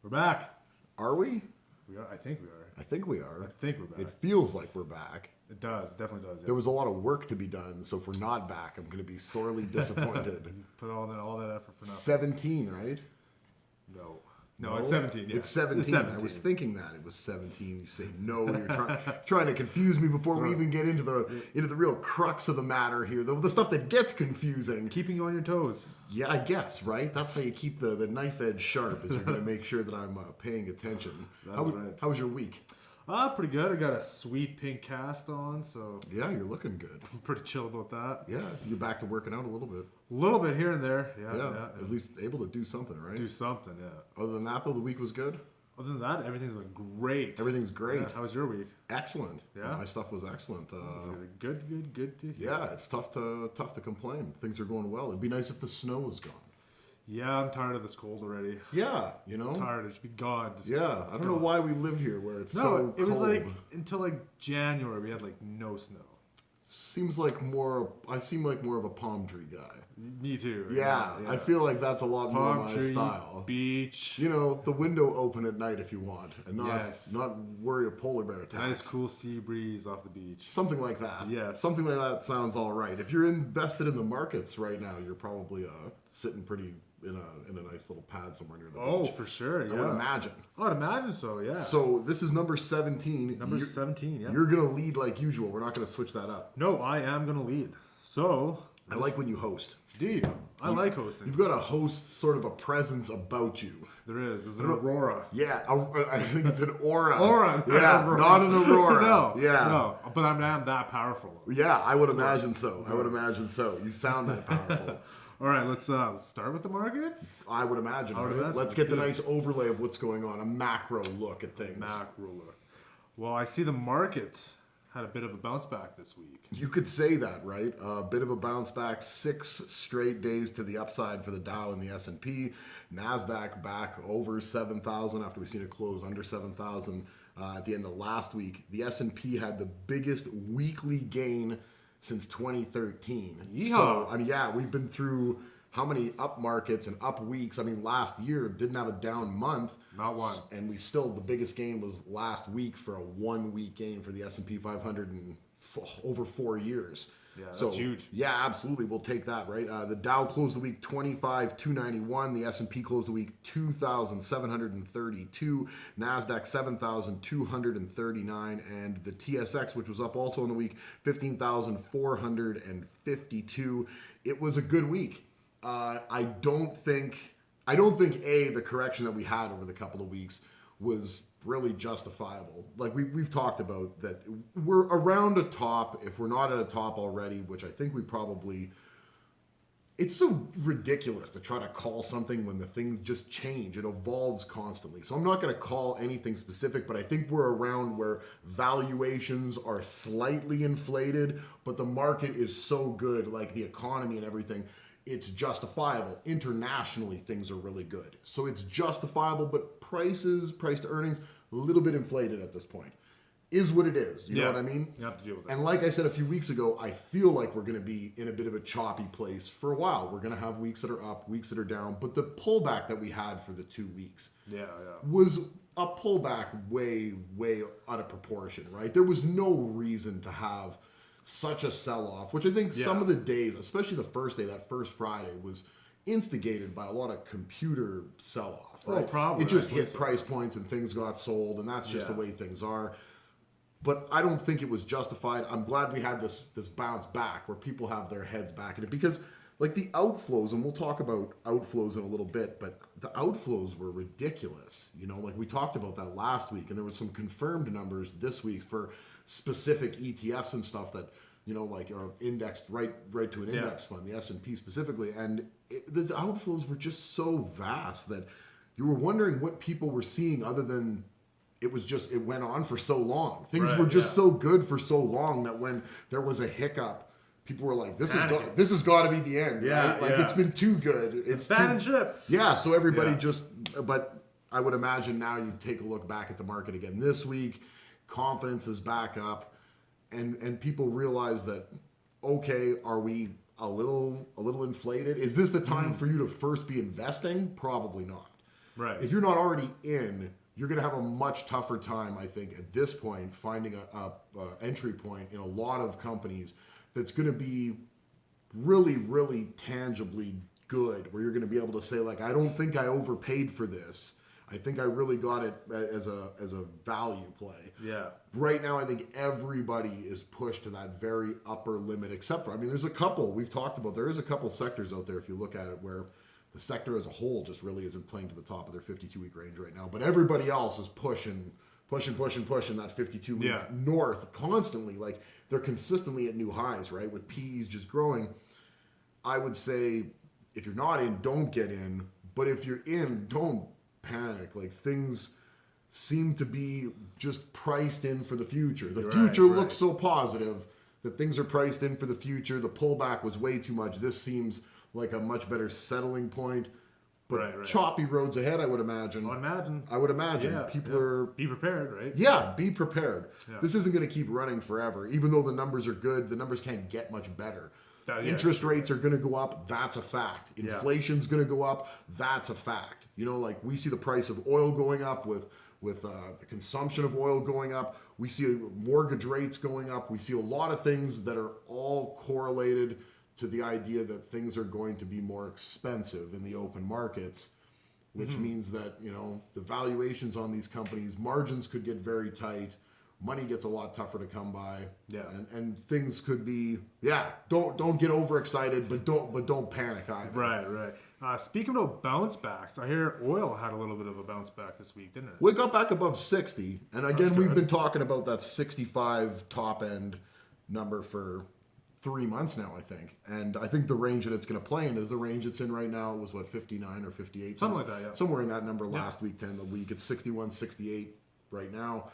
We're back. Are we? We are. I think we are. I think we are. I think we're back. It feels like we're back. It does. It definitely does. Yeah. There was a lot of work to be done, so if we're not back, I'm going to be sorely disappointed. Put all that effort for nothing. 17, right? No, it's 17. Yeah. It's 17. I was thinking that it was 17. You say no. You're trying to confuse me before we even get into the real crux of the matter here. The stuff that gets confusing. Keeping you on your toes. Yeah, I guess, right? That's how you keep the knife edge sharp, is you're going to make sure that I'm paying attention. How was your week? Pretty good. I got a sweet pink cast on, so... Yeah, you're looking good. I'm pretty chill about that. Yeah, you're back to working out a little bit. A little bit here and there. Yeah. At least able to do something, right? Do something, yeah. Other than that, though, the week was good? Other than that, everything's been great. Everything's great. Yeah. How was your week? Excellent. Yeah. My stuff was excellent. Good to hear. Yeah, it's tough to complain. Things are going well. It'd be nice if the snow was gone. Yeah, I'm tired of this cold already. Yeah, you know? I'm tired. It should be gone. Yeah, I don't know why we live here where it's so cold. No, it was like, until like January, we had like no snow. Seems like I seem like more of a palm tree guy. Me too. Yeah, I feel like that's a lot more my style. Beach. You know, the window open at night if you want, and not worry a polar bear attacks. Nice cool sea breeze off the beach. Something like that. Yeah. Something like that sounds all right. If you're invested in the markets right now, you're probably sitting pretty in a nice little pad somewhere near the beach. Oh, for sure. Yeah. I would imagine. I would imagine so. Yeah. So this is number 17. Number 17. Yeah. You're gonna lead like usual. We're not gonna switch that up. No, I am gonna lead. So. I like when you host. Do you? I like hosting. You've got a host sort of a presence about you. There is. There's an aurora. Yeah, I think it's an aura. Aura. Yeah, not an aurora. No. Yeah. No, but I'm that powerful. Yeah, I would imagine so. I would imagine so. You sound that powerful. All right, let's start with the markets. I would imagine. Let's get the nice overlay of what's going on, a macro look at things. Macro look. Well, I see the market had a bit of a bounce back this week. You could say that, right? A bit of a bounce back, 6 straight days to the upside for the Dow and the S&P. NASDAQ back over 7,000 after we've seen it close under 7,000 at the end of last week. The S&P had the biggest weekly gain since 2013. Yeehaw. So, I mean, yeah, we've been through how many up markets and up weeks? I mean, last year didn't have a down month. Not one. And the biggest gain was last week for a 1 week gain for the S&P 500 in over 4 years. Yeah, that's huge. Yeah, absolutely. We'll take that, right? The Dow closed the week 25,291. The S&P closed the week 2,732. NASDAQ 7,239. And the TSX, which was up also in the week, 15,452. It was a good week. I don't think the correction that we had over the couple of weeks was really justifiable. Like we've talked about that we're around a top, if we're not at a top already, which I think we probably, it's so ridiculous to try to call something when the things just change. It evolves constantly. So I'm not going to call anything specific, but I think we're around where valuations are slightly inflated, but the market is so good, like the economy and everything, it's justifiable. Internationally, things are really good. So it's justifiable, but price to earnings, a little bit inflated at this point. Is what it is. You know what I mean? You have to deal with it. And like I said a few weeks ago, I feel like we're going to be in a bit of a choppy place for a while. We're going to have weeks that are up, weeks that are down. But the pullback that we had for the 2 weeks was a pullback way out of proportion, right? There was no reason to have such a sell-off, which I think some of the days, especially the first day, that first Friday, was instigated by a lot of computer sell-off, right? Oh, probably. It just hit price points and things got sold, and that's just the way things are. But I don't think it was justified. I'm glad we had this bounce back where people have their heads back in it, because like the outflows, and we'll talk about outflows in a little bit, but the outflows were ridiculous. You know, like we talked about that last week, and there was some confirmed numbers this week for specific ETFs and stuff that, you know, like are indexed right to an index fund, the S&P specifically, and the outflows were just so vast that you were wondering what people were seeing, other than it went on for so long. Things were just so good for so long that when there was a hiccup, people were like, this has got to be the end, right? Like it's been too good. It's bad ship. Yeah, so everybody but I would imagine now you take a look back at the market again this week, confidence is back up, and people realize that, okay, are we a little inflated? Is this the time for you to first be investing? Probably not. Right. If you're not already in, you're going to have a much tougher time, I think, at this point, finding a entry point in a lot of companies that's going to be really, really tangibly good, where you're going to be able to say, like, I don't think I overpaid for this. I think I really got it as a value play. Yeah. Right now, I think everybody is pushed to that very upper limit, except for, I mean, there's a couple we've talked about. There is a couple sectors out there, if you look at it, where the sector as a whole just really isn't playing to the top of their 52-week range right now. But everybody else is pushing that 52-week north constantly. Like, they're consistently at new highs, right? With PEs just growing. I would say, if you're not in, don't get in. But if you're in, don't panic. Like, things seem to be just priced in for the future. The future looks so positive that things are priced in for the future. The pullback was way too much. This seems like a much better settling point. But choppy roads ahead, I would imagine. I would imagine. Yeah, People are... Be prepared, right? Yeah, be prepared. Yeah. This isn't going to keep running forever. Even though the numbers are good, the numbers can't get much better. Interest rates are going to go up. That's a fact. Inflation's going to go up. That's a fact. You know, like, we see the price of oil going up with the consumption of oil going up. We see mortgage rates going up. We see a lot of things that are all correlated to the idea that things are going to be more expensive in the open markets, which means that, you know, the valuations on these companies, margins could get very tight. Money gets a lot tougher to come by. Yeah. And things could be, don't get overexcited, but don't panic either. Right. Speaking of bounce backs, I hear oil had a little bit of a bounce back this week, didn't it? We got back above 60. And again, we've been talking about that 65 top end number for 3 months now, I think. And I think the range that it's going to play in is the range it's in right now. It was, what, 59 or 58? Something like that, yeah. Somewhere in that number last week, 10 the week. It's 61, 68 right now.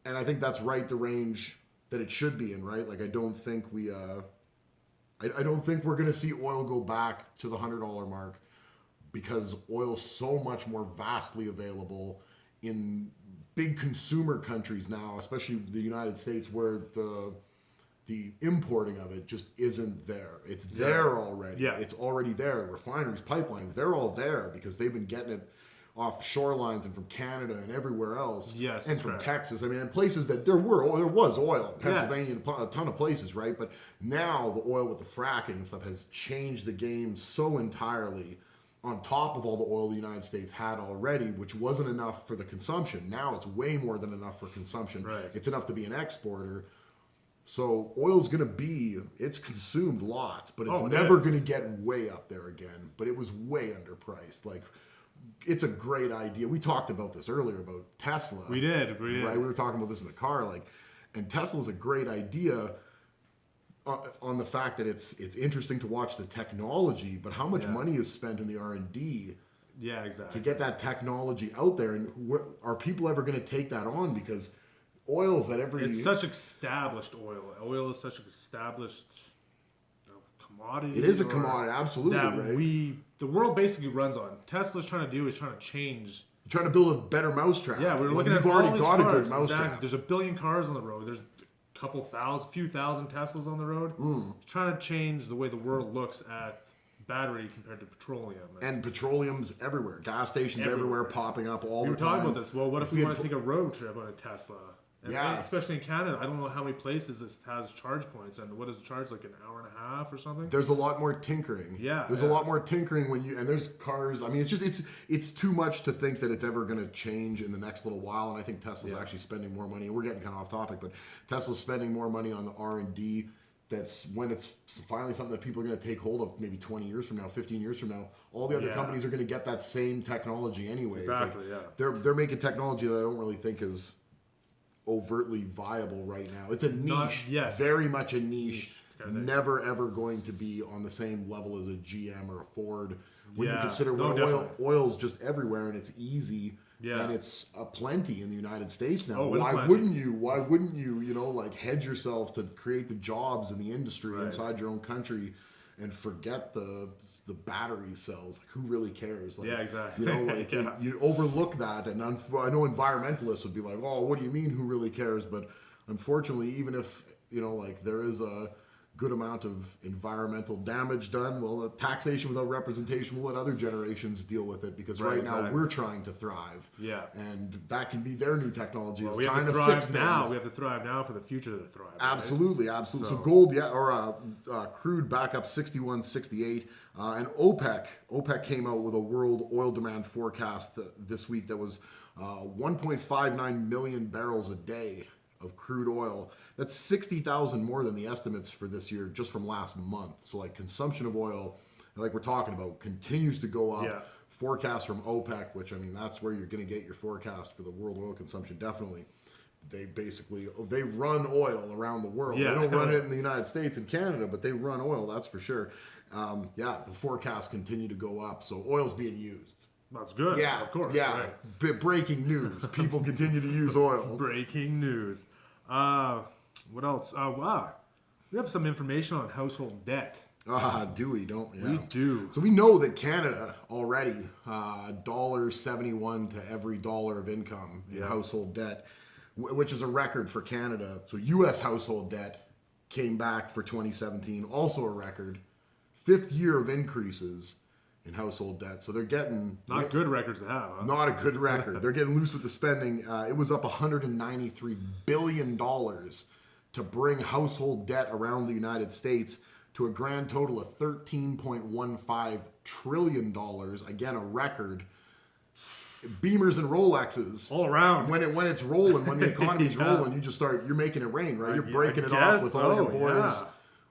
And I think that's right the range that it should be in, right? Like, I don't think I don't think we're going to see oil go back to the $100 mark, because oil's so much more vastly available in big consumer countries now, especially the United States, where the importing of it just isn't there. It's there already. Yeah. It's already there. Refineries, pipelines, they're all there because they've been getting it off shorelines and from Canada and everywhere else. Yes, and from Texas. I mean, in places that there was oil. Pennsylvania, yes. A ton of places, right? But now the oil with the fracking and stuff has changed the game so entirely, on top of all the oil the United States had already, which wasn't enough for the consumption. Now it's way more than enough for consumption. Right. It's enough to be an exporter. So oil's going to be, it's consumed lots, but it's never going to get way up there again. But it was way underpriced. Like, it's a great idea. We talked about this earlier about Tesla. We did. Right? We were talking about this in the car. Like, and Tesla's a great idea on the fact that it's interesting to watch the technology, but how much money is spent in the R&D to get that technology out there, and are people ever going to take that on? Because oil's that it's such established oil. Oil is such an established commodity. It is a commodity, absolutely. That right? The world basically runs on. Tesla's trying to change. Trying to build a better mousetrap. Yeah, we're looking at you've already got cars. a good mousetrap. There's 1 billion cars on the road. There's few thousand Teslas on the road. Trying to change the way the world looks at battery compared to petroleum. And petroleum's everywhere. Gas stations everywhere popping up all the time. We were talking about this. Well, what if we want to take a road trip on a Tesla? And yeah. Especially in Canada, I don't know how many places this has charge points, and what does it charge, like an hour and a half or something? There's a lot more tinkering. Yeah. There's a lot more tinkering and there's cars. I mean, it's too much to think that it's ever going to change in the next little while. And I think Tesla's actually spending more money. We're getting kind of off topic, but Tesla's spending more money on the R&D. That's when it's finally something that people are going to take hold of maybe 20 years from now, 15 years from now. All the other companies are going to get that same technology anyway. Exactly, They're making technology that I don't really think is overtly viable right now. It's a niche. Very much a niche. Never ever going to be on the same level as a GM or a Ford. When you consider oil's just everywhere and it's easy. And it's plenty in the United States now. Why wouldn't you, like, hedge yourself to create the jobs in the industry inside your own country and forget the battery cells? Like, who really cares? Like, exactly. You overlook that, and I know environmentalists would be like, "Oh, what do you mean? Who really cares?" But unfortunately, even if there is good amount of environmental damage done. Well, the taxation without representation will let other generations deal with it, because right now we're trying to thrive. Yeah. And that can be their new technology. Well, is we have trying to to thrive fix now. things. We have to thrive now for the future to thrive. Absolutely, right? absolutely. So gold, crude back up 61.68. And OPEC came out with a world oil demand forecast this week that was 1.59 million barrels a day of crude oil. That's 60,000 more than the estimates for this year just from last month. So like consumption of oil, like we're talking about, continues to go up. Yeah. Forecast from OPEC, which I mean, that's where you're going to get your forecast for the world oil consumption, definitely. They run oil around the world. Yeah. They don't run it in the United States and Canada, but they run oil, that's for sure. The forecasts continue to go up. So oil's being used. That's good. Yeah, of course. Yeah, right. Breaking news. People continue to use oil. Breaking news. What else? Wow. We have some information on household debt. Do we? Don't we? Yeah. We do. So we know that Canada already $1.71 to every dollar of income in household debt, which is a record for Canada. So U.S. household debt came back for 2017, also a record. 5th year of increases in household debt. So they're getting... Not good records to have, huh? Not a good record. They're getting loose with the spending. It was up $193 billion to bring household debt around the United States to a grand total of $13.15 trillion. Again, a record. Beamers and Rolexes. All around. When it's rolling, when the economy's rolling, you're making it rain, right? You're breaking it off with all your boys. Yeah.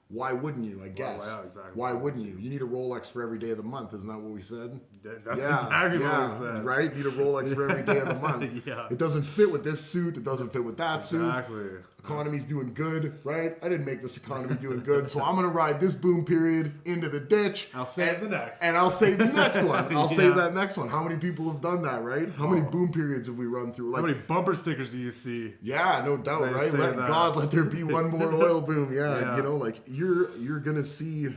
Why wouldn't you, I guess? Well, yeah, exactly. Why wouldn't you? You need a Rolex for every day of the month. Isn't that what we said? That's exactly what we said. Right? You need a Rolex for every day of the month. Yeah. It doesn't fit with this suit. It doesn't fit with that suit. Exactly. Economy's doing good, right? I didn't make this economy doing good, so I'm going to ride this boom period into the ditch. I'll save the next. And I'll save the next one. I'll save that next one. How many people have done that, right? How many boom periods have we run through? How many bumper stickers do you see? Yeah, no doubt, They right? say Let that. God, let there be one more oil boom. Yeah, Yeah. like you're going to see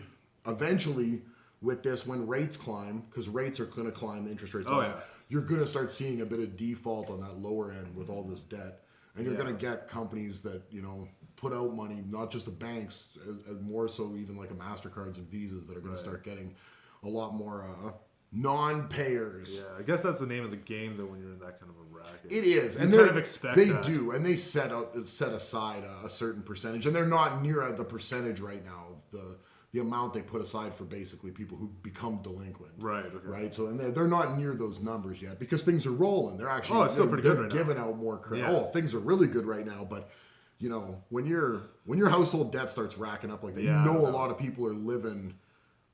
eventually with this when rates climb, because rates are going to climb, the interest rates you're going to start seeing a bit of default on that lower end with all this debt. And you're going to get companies that, put out money, not just the banks, as more so even like a MasterCards and Visas that are going to start getting a lot more non-payers. Yeah, I guess that's the name of the game, though, when you're in that kind of a racket. It is, and you kind of expect they that. do, and they set aside a certain percentage, and they're not near the percentage right now of the amount they put aside for basically people who become delinquent. Right. Okay. Right. So, and they're not near those numbers yet because things are rolling. They're actually it's still pretty good right now. giving out more credit. Yeah. Things are really good right now, but when your household debt starts racking up like that, a lot of people are living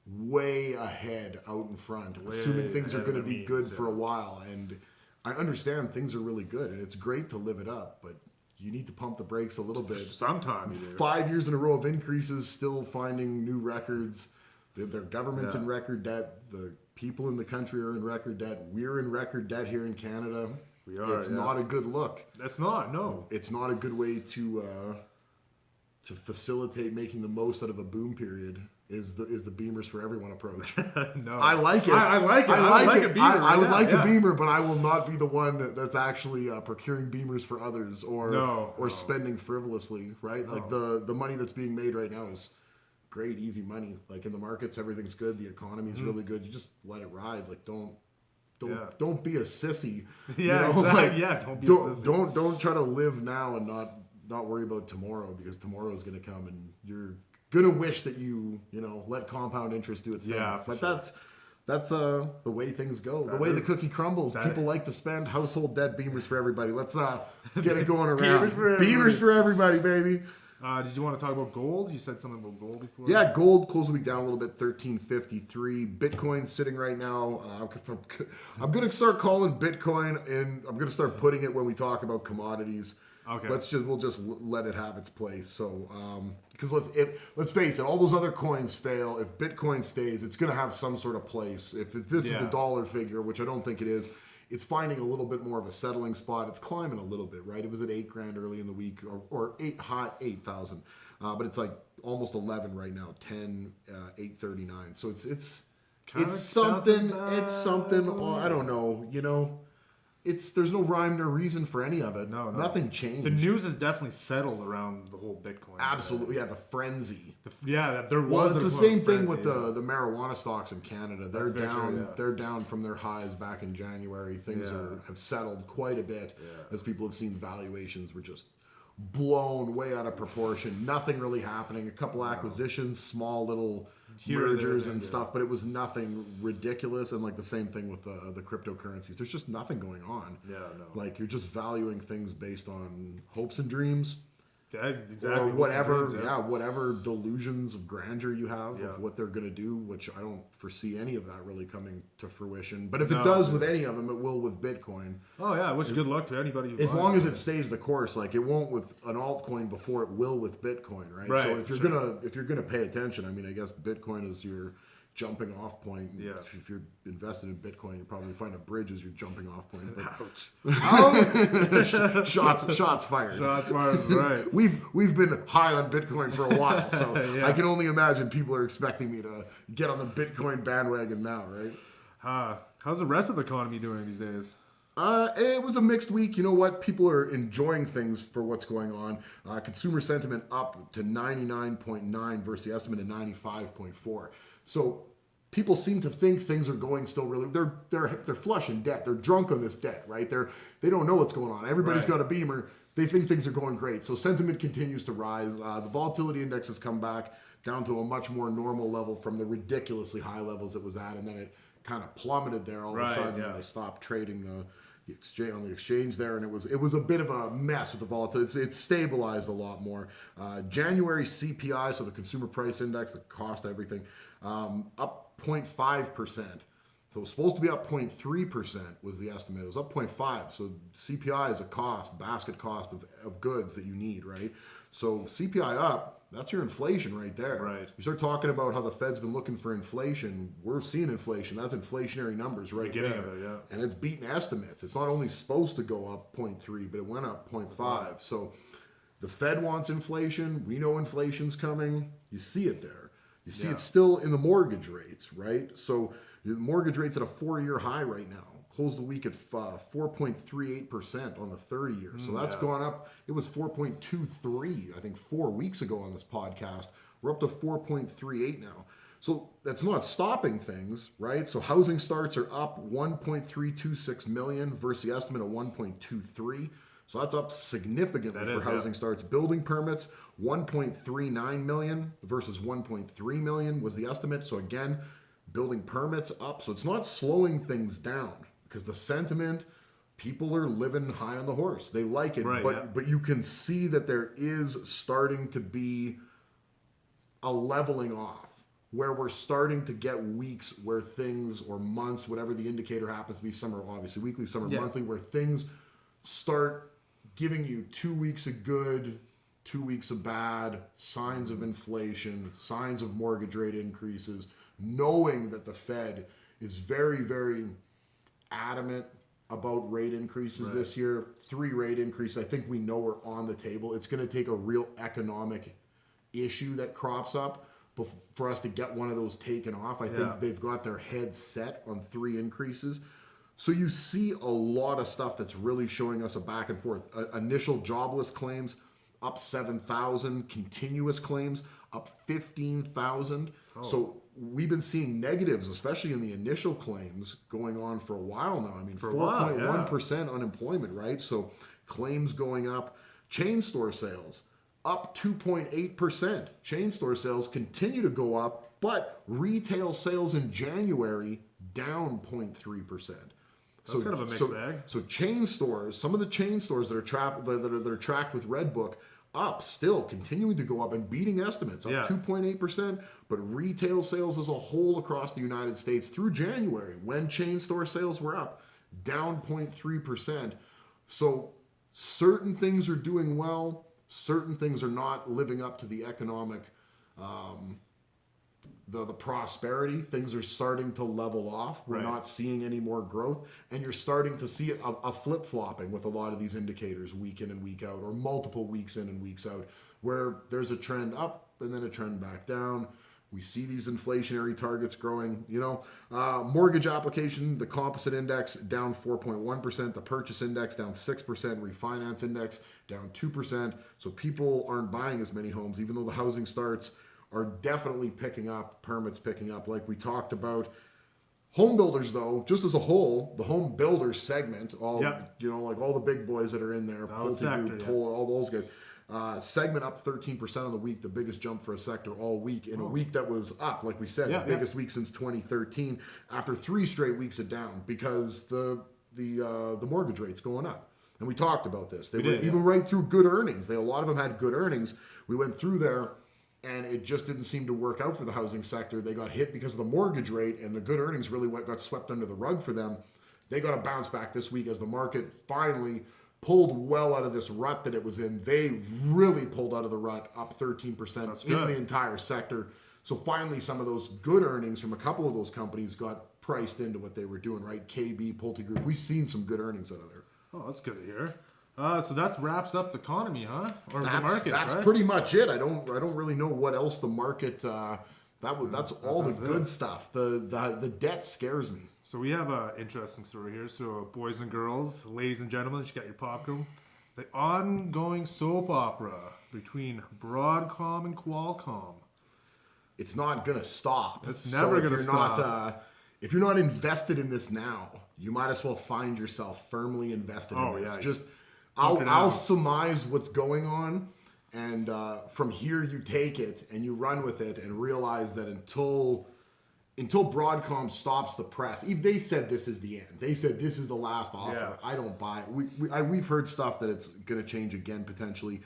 way ahead out in front, assuming things are going to be good for a while. And I understand things are really good, and it's great to live it up, but you need to pump the brakes a little bit. Sometimes. 5 years in a row of increases, still finding new records. Their government's in record debt. The people in the country are in record debt. We're in record debt here in Canada. We are. It's not a good look. That's not. No. It's not a good way to facilitate making the most out of a boom period. Is the Beamers for everyone approach? No, I like it. I like it. I like a Beamer. I would like a Beamer, but I will not be the one that's actually procuring Beamers for others or spending frivolously. Right? No. Like the money that's being made right now is great, easy money. Like in the markets, everything's good. The economy is really good. You just let it ride. Like don't be a sissy. Yeah, exactly. Don't be a sissy. Don't try to live now and not worry about tomorrow, because tomorrow is going to come and you're gonna wish that you let compound interest do its thing. But that's the way things go. The way the cookie crumbles. People like to spend. Household debt. Beamers for everybody. Let's get it going around. Beamers for everybody, baby. Did you want to talk about gold? You said something about gold before. Yeah, gold closed the week down a little bit, 1353. Bitcoin sitting right now. I'm gonna start calling Bitcoin, and I'm gonna start putting it when we talk about commodities. Okay. We'll just let it have its place. So, because let's face it, all those other coins fail. If Bitcoin stays, it's going to have some sort of place. If this is the dollar figure, which I don't think it is, it's finding a little bit more of a settling spot. It's climbing a little bit, right? It was at $8,000 early in the week, or 8,000, but it's like almost 11 right now, 10,839. So it's something. It's something. I don't know. there's no rhyme nor reason for any of it. No. Nothing changed. The news is definitely settled around the whole Bitcoin. Absolutely, yeah, the frenzy. There was. Well, it's the same thing frenzy, with the marijuana stocks in Canada. They're That's very down. true, yeah. They're down from their highs back in January. Things have settled quite a bit as people have seen valuations were just blown way out of proportion. Nothing really happening. A couple acquisitions, small little mergers and stuff, but it was nothing ridiculous. And like the same thing with the cryptocurrencies. There's just nothing going on. Yeah, no. Like you're just valuing things based on hopes and dreams. Yeah, exactly. Or whatever, whatever delusions of grandeur you have of what they're going to do, which I don't foresee any of that really coming to fruition. But if it does with any of them, it will with Bitcoin. Oh yeah, I wish good luck to anybody. As long as it stays the course, like it won't with an altcoin before it will with Bitcoin, right? So if you're gonna pay attention, I mean, I guess Bitcoin is your jumping off point. Yeah. If you're invested in Bitcoin, you probably find a bridge as your jumping off point. Ouch. Shots fired. Shots fired, right. We've been high on Bitcoin for a while, so I can only imagine people are expecting me to get on the Bitcoin bandwagon now, right? How's the rest of the economy doing these days? It was a mixed week. You know what? People are enjoying things for what's going on. Consumer sentiment up to 99.9 versus the estimate of 95.4. So people seem to think things are going still really. They're flush in debt. They're drunk on this debt, right? They don't know what's going on. Everybody's got a Beamer. They think things are going great. So sentiment continues to rise. The volatility index has come back down to a much more normal level from the ridiculously high levels it was at, and then it kind of plummeted there all of a sudden. And they stopped trading the exchange on the exchange there, and it was a bit of a mess with the volatility. It's stabilized a lot more. January CPI, so the consumer price index, the cost of everything, up 0.5%. So it was supposed to be up 0.3% was the estimate. It was up 0.5. So CPI is a cost, basket cost of goods that you need, right? So CPI up, that's your inflation right there. Right. You start talking about how the Fed's been looking for inflation. We're seeing inflation. That's inflationary numbers right there. Of it, And it's beating estimates. It's not only supposed to go up 0.3, but it went up 0.5. So the Fed wants inflation. We know inflation's coming. You see it there. You see it still in the mortgage rates, right? So the mortgage rate's at a 4-year high right now. Closed the week at 4.38% on the 30-year. So that's gone up. It was 4.23, I think, 4 weeks ago on this podcast. We're up to 4.38 now. So that's not stopping things, right? So housing starts are up 1.326 million versus the estimate of 1.23. So that's up significantly for housing starts. Building permits, 1.39 million versus 1.3 million was the estimate. So again, building permits up. So it's not slowing things down because the sentiment, people are living high on the horse. They like it, but you can see that there is starting to be a leveling off where we're starting to get weeks where things, or months, whatever the indicator happens to be, some are obviously weekly, some are monthly, where things start giving you 2 weeks of good, 2 weeks of bad, signs of inflation, signs of mortgage rate increases, knowing that the Fed is very, very adamant about rate increases this year. 3 rate increases, I think we know are on the table. It's going to take a real economic issue that crops up for us to get one of those taken off. I think they've got their head set on 3 increases. So you see a lot of stuff that's really showing us a back and forth. Initial jobless claims up 7,000, continuous claims up 15,000. So we've been seeing negatives, especially in the initial claims, going on for a while now. I mean, 4.1% unemployment, right? So claims going up. Chain store sales up 2.8%. Chain store sales continue to go up, but retail sales in January down 0.3%. That's kind of a mixed bag. So chain stores, some of the chain stores that are tracked with Redbook, up still, continuing to go up and beating estimates, up 2.8%. But retail sales as a whole across the United States through January, when chain store sales were up, down 0.3%. So certain things are doing well, certain things are not living up to the economic, the prosperity. Things are starting to level off. We're not seeing any more growth, and you're starting to see a flip-flopping with a lot of these indicators week in and week out, or multiple weeks in and weeks out, where there's a trend up and then a trend back down. We see these inflationary targets growing. Mortgage application, the composite index down 4.1%, the purchase index down 6%, refinance index down 2%. So people aren't buying as many homes, even though the housing starts are definitely picking up, permits picking up, like we talked about. Home builders, though, just as a whole, the home builders segment, like all the big boys that are in there, PulteGroup, Toll, all those guys. Segment up 13% on the week, the biggest jump for a sector all week, in a week that was up, like we said, the biggest week since 2013, after 3 straight weeks of down, because the mortgage rate's going up. And we talked about this. They were even right through good earnings. A lot of them had good earnings. We went through there, and it just didn't seem to work out for the housing sector. They got hit because of the mortgage rate, and the good earnings really got swept under the rug for them. They got to bounce back this week as the market finally pulled well out of this rut that it was in. They really pulled out of the rut, up 13% in the entire sector. So finally, some of those good earnings from a couple of those companies got priced into what they were doing, right? KB, PulteGroup, we've seen some good earnings out of there. Oh, that's good to hear. So that wraps up the economy, huh? Or the market, That's right? pretty much it. I don't really know what else the market. That's all the good stuff. The debt scares me. So we have an interesting story here. So boys and girls, ladies and gentlemen, you got your popcorn. The ongoing soap opera between Broadcom and Qualcomm. It's not gonna stop. It's never gonna stop. If you're not invested in this now, you might as well find yourself firmly invested in this. Yeah. I'll surmise what's going on, and from here you take it and you run with it and realize that until Broadcom stops the press, if they said this is the end, they said this is the last offer, I don't buy it. We've heard stuff that it's going to change again potentially,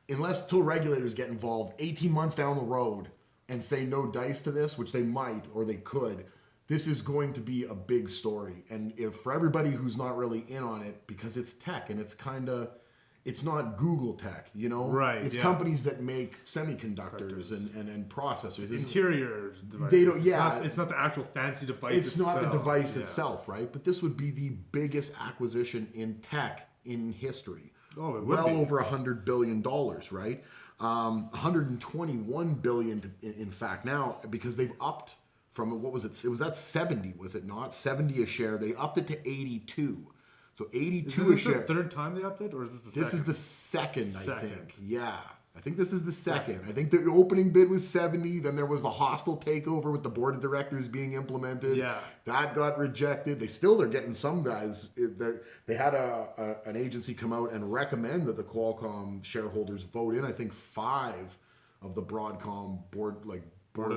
till regulators get involved 18 months down the road and say no dice to this, which they might or they could. This is going to be a big story. And if for everybody who's not really in on it, because it's tech and it's not Google tech, Right. It's companies that make semiconductors and processors. Interiors. They don't, It's not the actual fancy device It's not the device itself, right? But this would be the biggest acquisition in tech in history. Oh, it would be. Over $100 billion, right? 121 billion, in fact, now, because they've upped from, what was it? It was at 70, was it not? 70 a share. They upped it to 82. So 82 a share. Is this the third time they upped it, or is it the second? This is the second, I think. Yeah. I think this is the second. I think the opening bid was 70. Then there was the hostile takeover with the board of directors being implemented. Yeah. That got rejected. They're getting some guys. They had an agency come out and recommend that the Qualcomm shareholders vote in, I think, 5 of the Broadcom board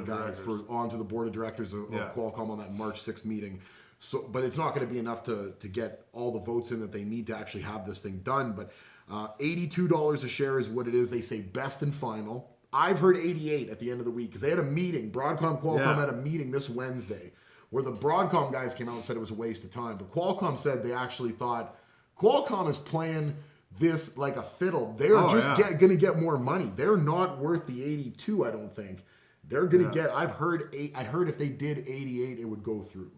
guys onto the board of directors of Qualcomm on that March 6th meeting. So, but it's not going to be enough to get all the votes in that they need to actually have this thing done. But $82 a share is what it is. They say best and final. I've heard 88 at the end of the week because they had a meeting. Qualcomm had a meeting this Wednesday where the Broadcom guys came out and said it was a waste of time. But Qualcomm said they actually thought Qualcomm is playing this like a fiddle. They're going to get more money. They're not worth the 82, I don't think. They're going to get, I heard if they did 88, it would go through.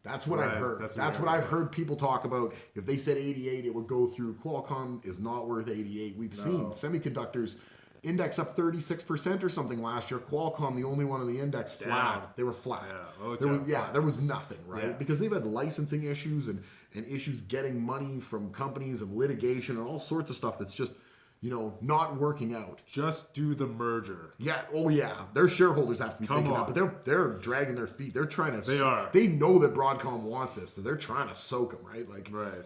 That's what I've heard. That's what I've heard people talk about. If they said 88, it would go through. Qualcomm is not worth 88. We've seen semiconductors index up 36% or something last year. Qualcomm, the only one on the index, flat. They were flat. There was nothing, right? Yeah. Because they've had licensing issues and issues getting money from companies and litigation and all sorts of stuff that's just, not working out. Just do the merger. Yeah. Oh, yeah. Their shareholders have to be thinking that, but they're dragging their feet. They're trying to. They are. They know that Broadcom wants this, so they're trying to soak them, right?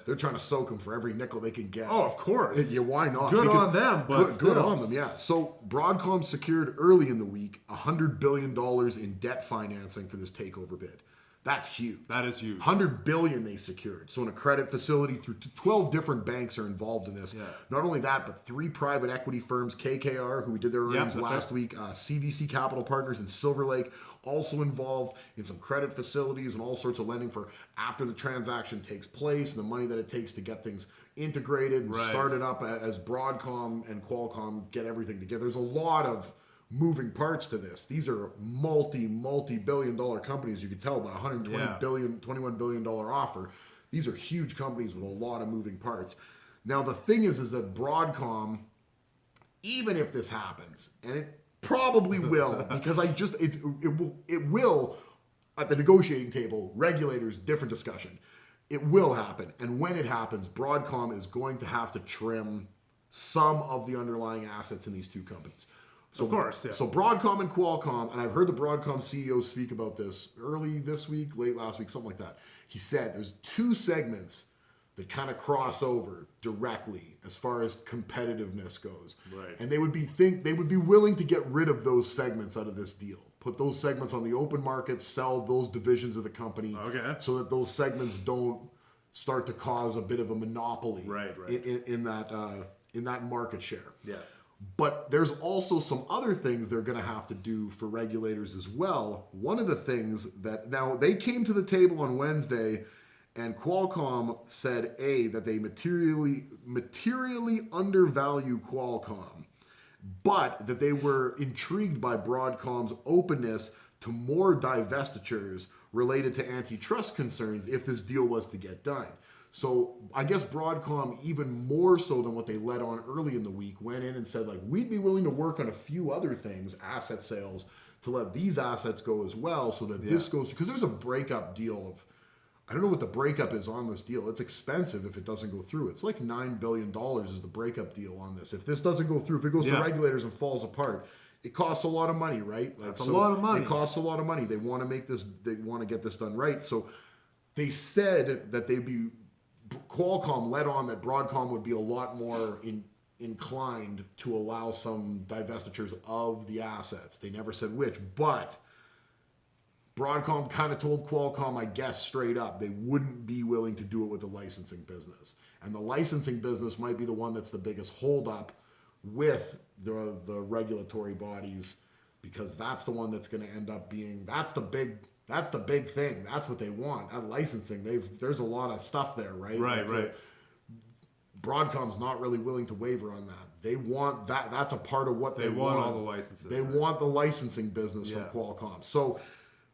They're trying to soak them for every nickel they can get. Oh, of course. Yeah. Why not? Good on them, but good on them. Yeah. So Broadcom secured early in the week $100 billion in debt financing for this takeover bid. That's huge. That is huge. $100 billion they secured. So in a credit facility, through 12 different banks are involved in this. Yeah. Not only that, but 3 private equity firms, KKR, who we did their earnings last week, CVC Capital Partners and Silver Lake, also involved in some credit facilities and all sorts of lending for after the transaction takes place and the money that it takes to get things integrated and started up as Broadcom and Qualcomm get everything together. There's a lot of moving parts to this. These are multi-billion-dollar companies. You could tell by $21 billion offer. These are huge companies with a lot of moving parts. Now the thing is that Broadcom, even if this happens, and it Probably will, because it will at the negotiating table. Regulators, different discussion. It will happen, and when it happens, Broadcom is going to have to trim some of the underlying assets in these two companies. So, of course, yeah. So Broadcom and Qualcomm, and I've heard the Broadcom CEO speak about this early this week, late last week, something like that. He said there's two segments that kind of cross over directly as far as competitiveness goes. Right. And they would be willing to get rid of those segments out of this deal. Put those segments on the open market, sell those divisions of the company, so that those segments don't start to cause a bit of a monopoly in that market share. Yeah. But there's also some other things they're going to have to do for regulators as well. One of the things that now they came to the table on Wednesday, and Qualcomm said that they materially undervalue Qualcomm, but that they were intrigued by Broadcom's openness to more divestitures related to antitrust concerns if this deal was to get done. So I guess Broadcom, even more so than what they led on early in the week, went in and said, like, we'd be willing to work on a few other things, asset sales, to let these assets go as well, so that this goes, because there's a breakup deal of, I don't know what the breakup is on this deal. It's expensive if it doesn't go through. It's like $9 billion is the breakup deal on this. If this doesn't go through, if it goes to regulators and falls apart, it costs a lot of money, right? That's a lot of money. It costs a lot of money. They want to get this done right. So they said that Qualcomm led on that Broadcom would be a lot more inclined to allow some divestitures of the assets. They never said which, but Broadcom kind of told Qualcomm, I guess, straight up, they wouldn't be willing to do it with the licensing business. And the licensing business might be the one that's the biggest holdup with the regulatory bodies, because that's the one that's going to end up being, that's the big thing. That's what they want. That licensing, there's a lot of stuff there, right? Right. Broadcom's not really willing to waver on that. They want that. That's a part of what they want. All the licenses. They want the licensing business from Qualcomm. So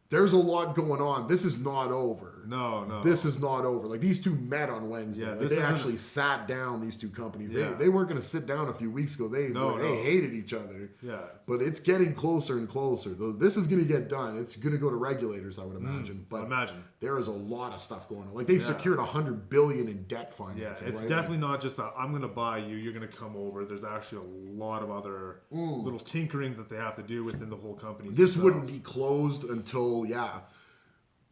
there's a lot going on. This is not over. No. This is not over. Like, these two met on Wednesday. Like, they actually sat down, these two companies. They weren't going to sit down a few weeks ago. They hated each other. Yeah. But it's getting closer and closer. This is going to get done. It's going to go to regulators, I would imagine. But there is a lot of stuff going on. Like, they secured $100 billion in debt financing. Yeah, it's definitely not just I'm going to buy you, you're going to come over. There's actually a lot of other little tinkering that they have to do within the whole company. This wouldn't be closed until,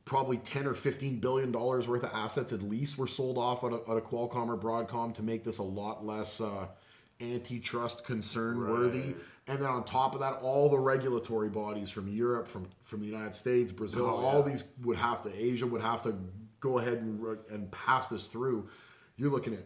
probably $10 or $15 billion worth of assets at least were sold off at a Qualcomm or Broadcom to make this a lot less antitrust concern worthy. And then on top of that, all the regulatory bodies from Europe, from the United States, Brazil, all these Asia would have to go ahead and pass this through. You're looking at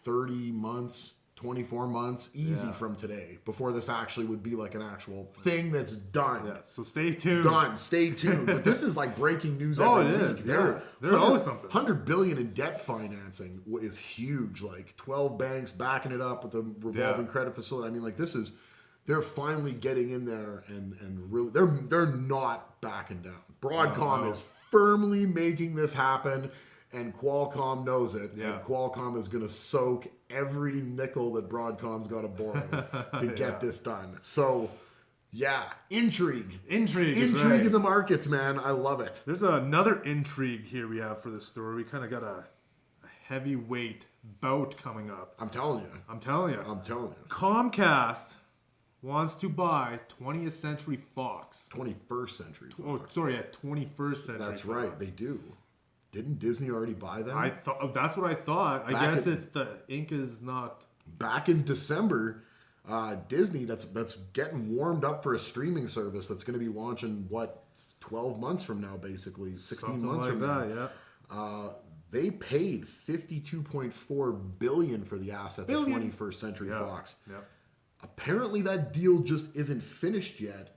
30 months, 24 months easy from today before this actually would be like an actual thing that's done. Yeah, so stay tuned. Stay tuned. But this is like breaking news every week. There's always something. $100 billion in debt financing is huge. Like 12 banks backing it up with the revolving credit facility. I mean, like, they're finally getting in there and really they're not backing down. Broadcom is firmly making this happen. And Qualcomm knows it, and Qualcomm is going to soak every nickel that Broadcom's got to borrow to get this done. So, intrigue in the markets, man. I love it. There's another intrigue here we have for this story. We kind of got a heavyweight bout coming up. I'm telling you. Comcast wants to buy 20th Century Fox. 21st Century Fox. Oh, sorry, 21st Century That's Fox. Right, they do. Didn't Disney already buy them? That's what I thought. I guess it's the ink is not. Back in December, Disney that's getting warmed up for a streaming service that's going to be launching 12 months from now, basically 16 months from now. They paid $52.4 billion for the assets of 21st Century Fox. Yeah. Apparently, that deal just isn't finished yet,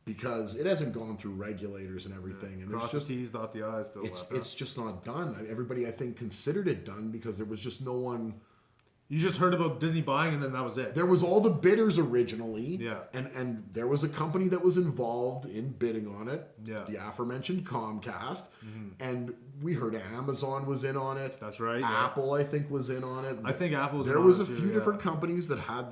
because it hasn't gone through regulators and everything. And cross the T's, dot the I's. It's just not done. Everybody, I think, considered it done because there was just no one. You just heard about Disney buying, and then that was it. There was all the bidders originally. Yeah. And there was a company that was involved in bidding on it. Yeah. The aforementioned Comcast. Mm-hmm. And we heard Amazon was in on it. That's right. Apple, I think, was in on it. I think Apple was There was a few different companies that had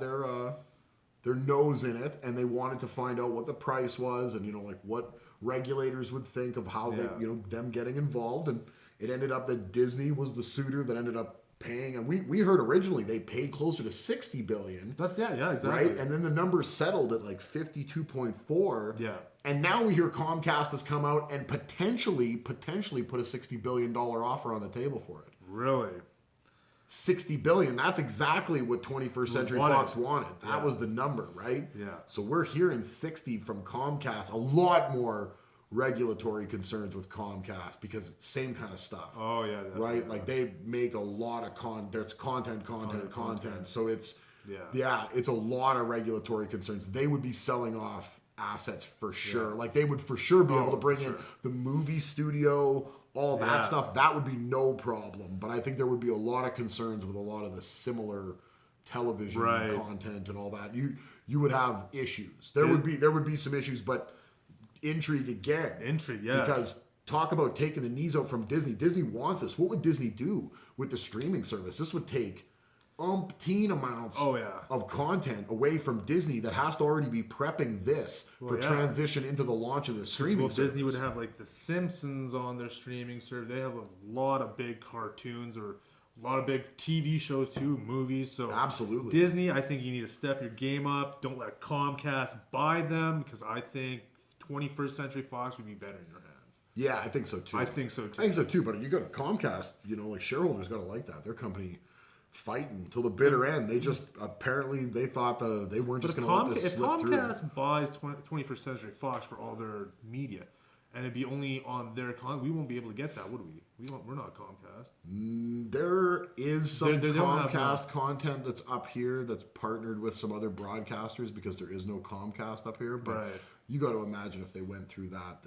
their nose in it, and they wanted to find out what the price was, and like what regulators would think of how they, them getting involved. And it ended up that Disney was the suitor that ended up paying, and we heard originally they paid closer to $60 billion. That's exactly. Right, and then the number settled at like 52.4. Yeah. And now we hear Comcast has come out and potentially put a $60 billion offer on the table for it. Really? $60 billion. That's exactly what 21st Century Fox wanted. That was the number, right? Yeah. So we're hearing 60 from Comcast. A lot more regulatory concerns with Comcast because it's same kind of stuff. Oh yeah. Right? Like they make a lot of there's content. So it's it's a lot of regulatory concerns. They would be selling off assets for sure. Yeah. Like they would for sure be able to bring in the movie studio, all that stuff. That would be no problem. But I think there would be a lot of concerns with a lot of the similar television content and all that. You would have issues. There would be some issues, but intrigue again. Because talk about taking the knees out from Disney. Disney wants this. What would Disney do with the streaming service? This would take umpteen amounts of content away from Disney that has to already be prepping this for transition into the launch of the streaming service. Disney would have like The Simpsons on their streaming service. They have a lot of big cartoons or a lot of big TV shows too, movies. So absolutely, Disney, I think you need to step your game up. Don't let Comcast buy them because I think 21st Century Fox would be better in your hands. Yeah, I think so too. I think so too. But you got Comcast, like shareholders got to like that. Their company fighting till the bitter end. They just apparently they thought they weren't just going to let this slip through. If Comcast buys 21st Century Fox for all their media, and it'd be only on their we won't be able to get that, would we? We're not Comcast. There is some Comcast content that's up here that's partnered with some other broadcasters because there is no Comcast up here. But you got to imagine if they went through that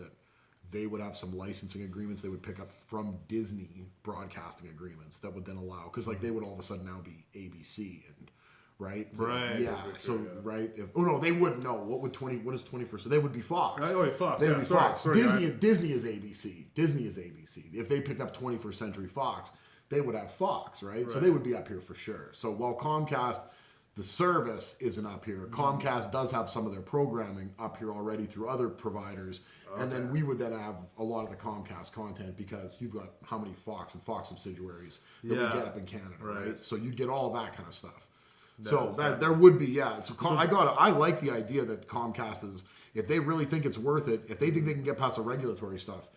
they would have some licensing agreements they would pick up from Disney broadcasting agreements that would then allow, because like they would all of a sudden now be ABC and they wouldn't know what is 21st. They would be Fox. Fox. They would be Fox. Disney is ABC. Disney is ABC. If they picked up 21st Century Fox, they would have Fox, right? So they would be up here for sure. So while Comcast, the service, isn't up here, Comcast does have some of their programming up here already through other providers. And then we would then have a lot of the Comcast content because you've got how many Fox and Fox subsidiaries that we get up in Canada, right? So you'd get all that kind of stuff. There would be, I like the idea that Comcast is, if they really think it's worth it, if they think they can get past the regulatory stuff,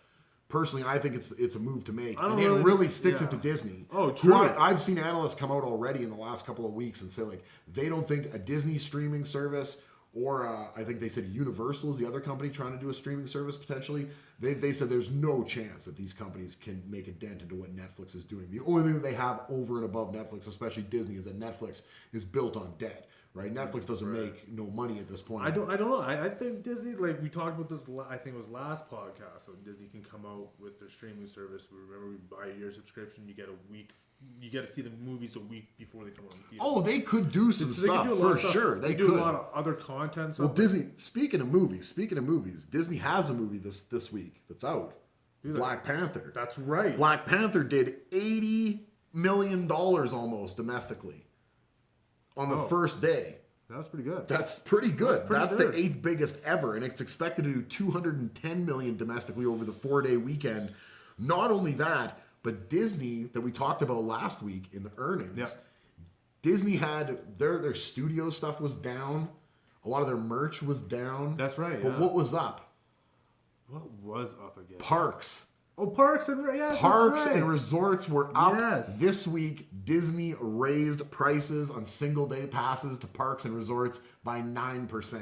personally, I think it's a move to make. And it really sticks it to Disney. Oh, true. I've seen analysts come out already in the last couple of weeks and say, like, they don't think a Disney streaming service or I think they said Universal is the other company trying to do a streaming service potentially. They said there's no chance that these companies can make a dent into what Netflix is doing. The only thing that they have over and above Netflix, especially Disney, is that Netflix is built on debt. Right, Netflix doesn't make no money at this point. I don't know. I think Disney, like we talked about this. I think it was last podcast. So Disney can come out with their streaming service. Remember, we buy a year subscription. You get a week. You get to see the movies a week before they come out in theaters. Oh, they could do some stuff for sure. They could do a lot of other content. Well, Disney. Speaking of movies, Disney has a movie this week that's out. Black Panther. That's right. Black Panther did $80 million almost domestically. On the first day. That's pretty good. That's pretty good. That's the 8th biggest ever, and it's expected to do $210 million domestically over the 4-day weekend. Not only that, but Disney, that we talked about last week in the earnings, Disney had their studio stuff was down. A lot of their merch was down. That's right. But what was up? What was up again? Parks. Oh, parks and resorts were up this week. Disney raised prices on single-day passes to parks and resorts by 9%.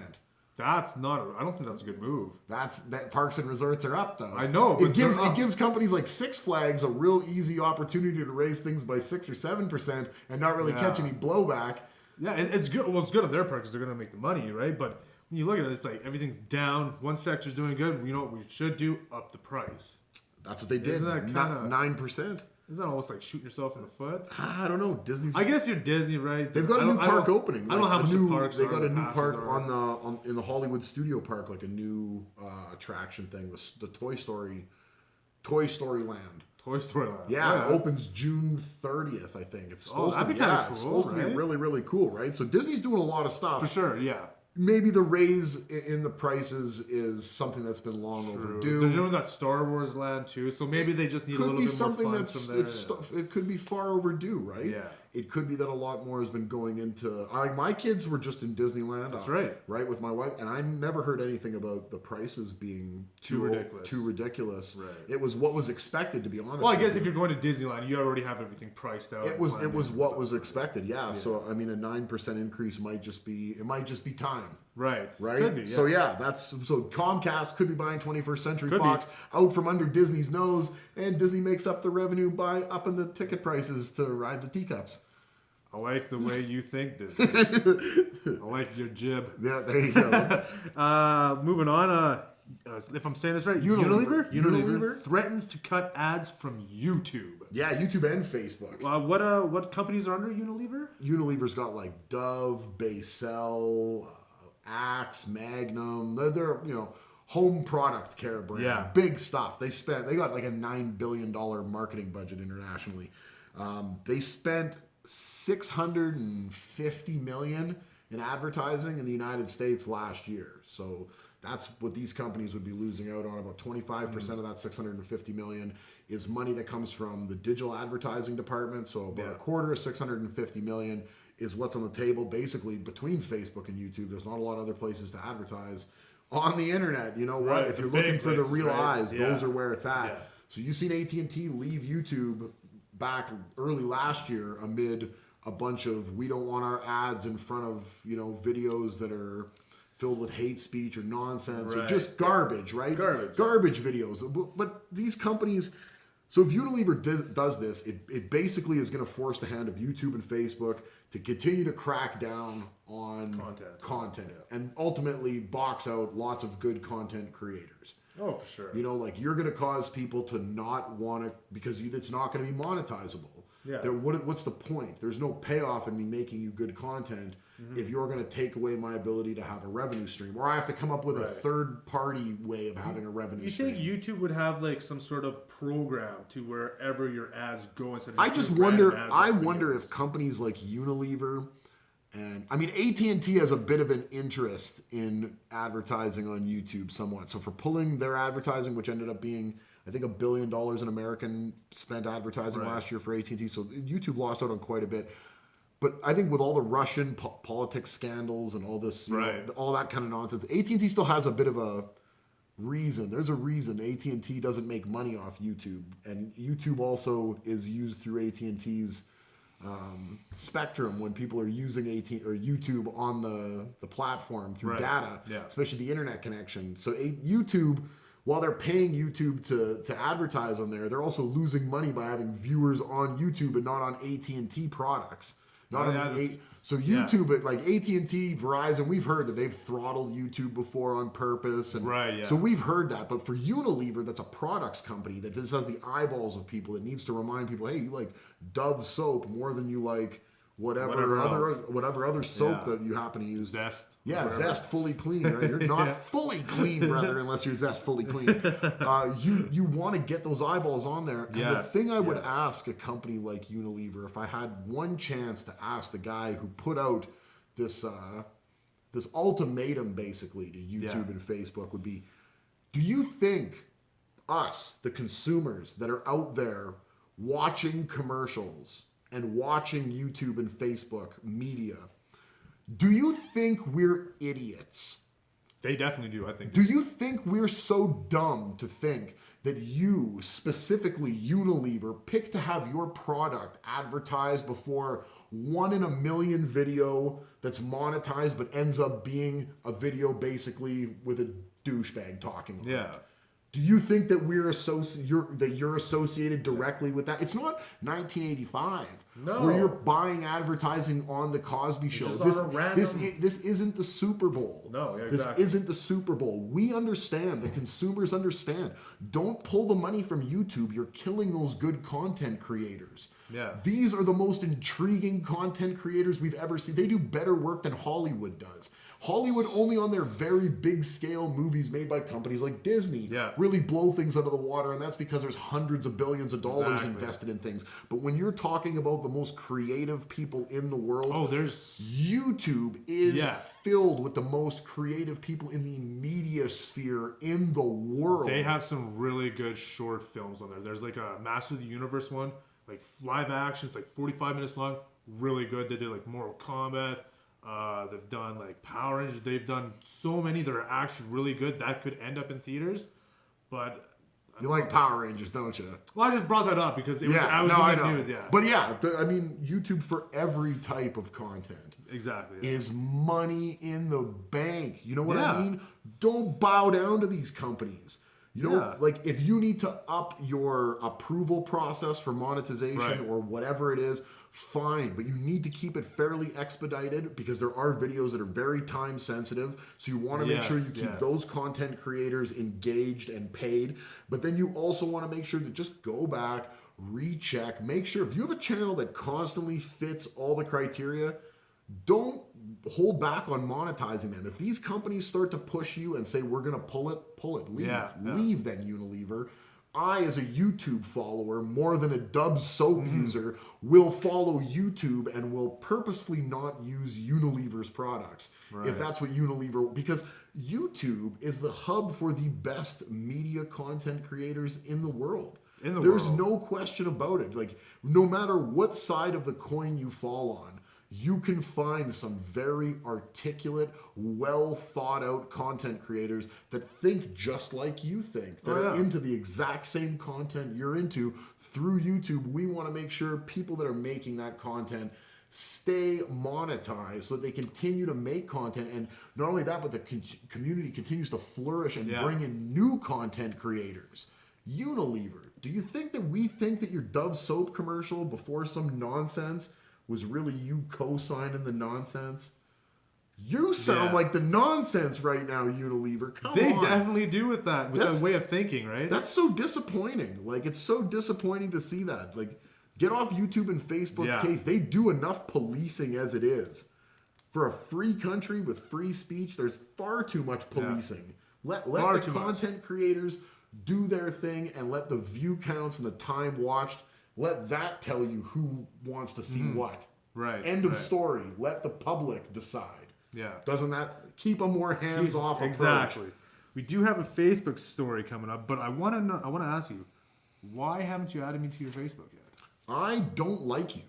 That's not. I don't think that's a good move. That parks and resorts are up though. I know, but it gives companies like Six Flags a real easy opportunity to raise things by 6 or 7% and not really catch any blowback. Yeah, it's good. Well, it's good on their part because they're going to make the money, right? But when you look at it, it's like everything's down. One sector's doing good. You know what we should do? Up the price. That's what they did. Not 9%. Isn't that almost like shooting yourself in the foot? I don't know. Disney's. I guess you're Disney, right? They've got a new park oopening. I don't know how much the parks They got a new park in the Hollywood Studio Park, like a new attraction thing. The Toy Story Land. Toy Story Land. Yeah, it opens June 30th, I think. It's supposed to be. That'd be It's cool, supposed to be really, really cool, right? So Disney's doing a lot of stuff. For sure, yeah. Maybe the raise in the prices is something that's been long overdue. They're doing that Star Wars Land too, so maybe they just need a little bit more funds from there. It could be far overdue, right? Yeah. It could be that a lot more has been going into. My kids were just in Disneyland. That's right. Right, with my wife, and I never heard anything about the prices being too ridiculous. Right. It was what was expected, to be honest. Well, I guess if you're going to Disneyland, you already have everything priced out. It was what was expected. Yeah. So I mean, a 9% increase might just be time. Right. Could be, yeah. So Comcast could be buying 21st Century Fox out from under Disney's nose, and Disney makes up the revenue by upping the ticket prices to ride the teacups. I like the way you think, Disney. I like your jib. Yeah, there you go. Moving on. If I'm saying this right, Unilever threatens to cut ads from YouTube. Yeah, YouTube and Facebook. What companies are under Unilever? Unilever's got like Dove, Basel, Axe, Magnum. They're home product care brand. Yeah. Big stuff. They got like a $9 billion marketing budget internationally. They spent $650 million in advertising in the United States last year. So that's what these companies would be losing out on. About 25% of that $650 million is money that comes from the digital advertising department. So about a quarter of $650 million is what's on the table basically between Facebook and YouTube. There's not a lot of other places to advertise on the internet. You know what? If you're looking for the real eyes, those are where it's at. Yeah. So you've seen AT&T leave YouTube back early last year amid a bunch of we don't want our ads in front of videos that are filled with hate speech or nonsense or just garbage, right? Garbage videos. But these companies, so if Unilever does this, it basically is going to force the hand of YouTube and Facebook to continue to crack down on content and ultimately box out lots of good content creators. Oh, for sure. You're going to cause people to not want to, because it's not going to be monetizable. Yeah. What's the point? There's no payoff in me making you good content if you're going to take away my ability to have a revenue stream, or I have to come up with a third-party way of having a revenue stream. You think YouTube would have like some sort of program to wherever your ads go instead of? I just wonder. I wonder if companies like Unilever. And I mean, AT&T has a bit of an interest in advertising on YouTube somewhat. So for pulling their advertising, which ended up being, I think, $1 billion in American spent advertising last year for AT&T. So YouTube lost out on quite a bit. But I think with all the Russian politics scandals and all this, all that kind of nonsense, AT&T still has a bit of a reason. There's a reason AT&T doesn't make money off YouTube. And YouTube also is used through AT&T's spectrum when people are using YouTube on the platform through data, especially the internet connection. So YouTube, while they're paying YouTube to advertise on there, they're also losing money by having viewers on YouTube and not on AT&T products. So YouTube, like AT&T, Verizon, we've heard that they've throttled YouTube before on purpose, and so we've heard that. But for Unilever, that's a products company that just has the eyeballs of people. That needs to remind people, hey, you like Dove soap more than you like whatever other soap that you happen to use. Zest. Yeah, whatever. Zest fully clean, right? You're not fully clean, brother, unless you're Zest fully clean. You want to get those eyeballs on there. And the thing I would ask a company like Unilever, if I had one chance to ask the guy who put out this ultimatum basically to YouTube and Facebook would be, do you think us, the consumers that are out there watching commercials and watching YouTube and Facebook media, do you think we're idiots? They definitely do, I think. Do you think we're so dumb to think that you, specifically Unilever, pick to have your product advertised before 1 in a million video that's monetized but ends up being a video basically with a douchebag talking about it? Do you think that you're associated directly with that? It's not 1985 where you're buying advertising on the Cosby Show. This isn't the Super Bowl. No, exactly. This isn't the Super Bowl. We understand. The consumers understand. Don't pull the money from YouTube. You're killing those good content creators. Yeah. These are the most intriguing content creators we've ever seen. They do better work than Hollywood does. Hollywood only on their very big scale movies made by companies like Disney really blow things out of the water, and that's because there's hundreds of billions of dollars invested in things. But when you're talking about the most creative people in the world, YouTube is filled with the most creative people in the media sphere in the world. They have some really good short films on there. There's like a Master of the Universe one, like live action. It's like 45 minutes long. Really good. They did like Mortal Kombat. They've done like Power Rangers. They've done so many that are actually really good that could end up in theaters. But you like Power Rangers, don't you? Well, I just brought that up because it was, I was in the news. But I mean, YouTube for every type of content is money in the bank. You know what I mean? Don't bow down to these companies. You know, like if you need to up your approval process for monetization or whatever it is, fine, but you need to keep it fairly expedited because there are videos that are very time sensitive. So you want to make sure you keep those content creators engaged and paid. But then you also want to make sure to just go back, recheck, make sure if you have a channel that constantly fits all the criteria, don't hold back on monetizing them. If these companies start to push you and say, we're going to pull it, leave. Leave then, Unilever. I, as a YouTube follower, more than a Dove soap user, will follow YouTube and will purposefully not use Unilever's products. If that's what Unilever, because YouTube is the hub for the best media content creators in the world. There's no question about it. Like, no matter what side of the coin you fall on, you can find some very articulate, well thought out content creators that think just like you think, that are into the exact same content you're into. Through YouTube, we want to make sure people that are making that content stay monetized so that they continue to make content. And not only that, but the community continues to flourish and bring in new content creators. Unilever, do you think that we think that your Dove soap commercial before some nonsense was really you co-signing the nonsense? You sound like the nonsense right now, Unilever. Come on. They definitely do with that way of thinking, right? That's so disappointing. Like, it's so disappointing to see that. Like, get off YouTube and Facebook's case. They do enough policing as it is. For a free country with free speech, there's far too much policing. Let the content creators do their thing and let the view counts and the time watched, let that tell you who wants to see what. End of story. Let the public decide. Doesn't that keep a more hands-off approach? Exactly. We do have a Facebook story coming up, but I want to ask you, why haven't you added me to your Facebook yet? I don't like you,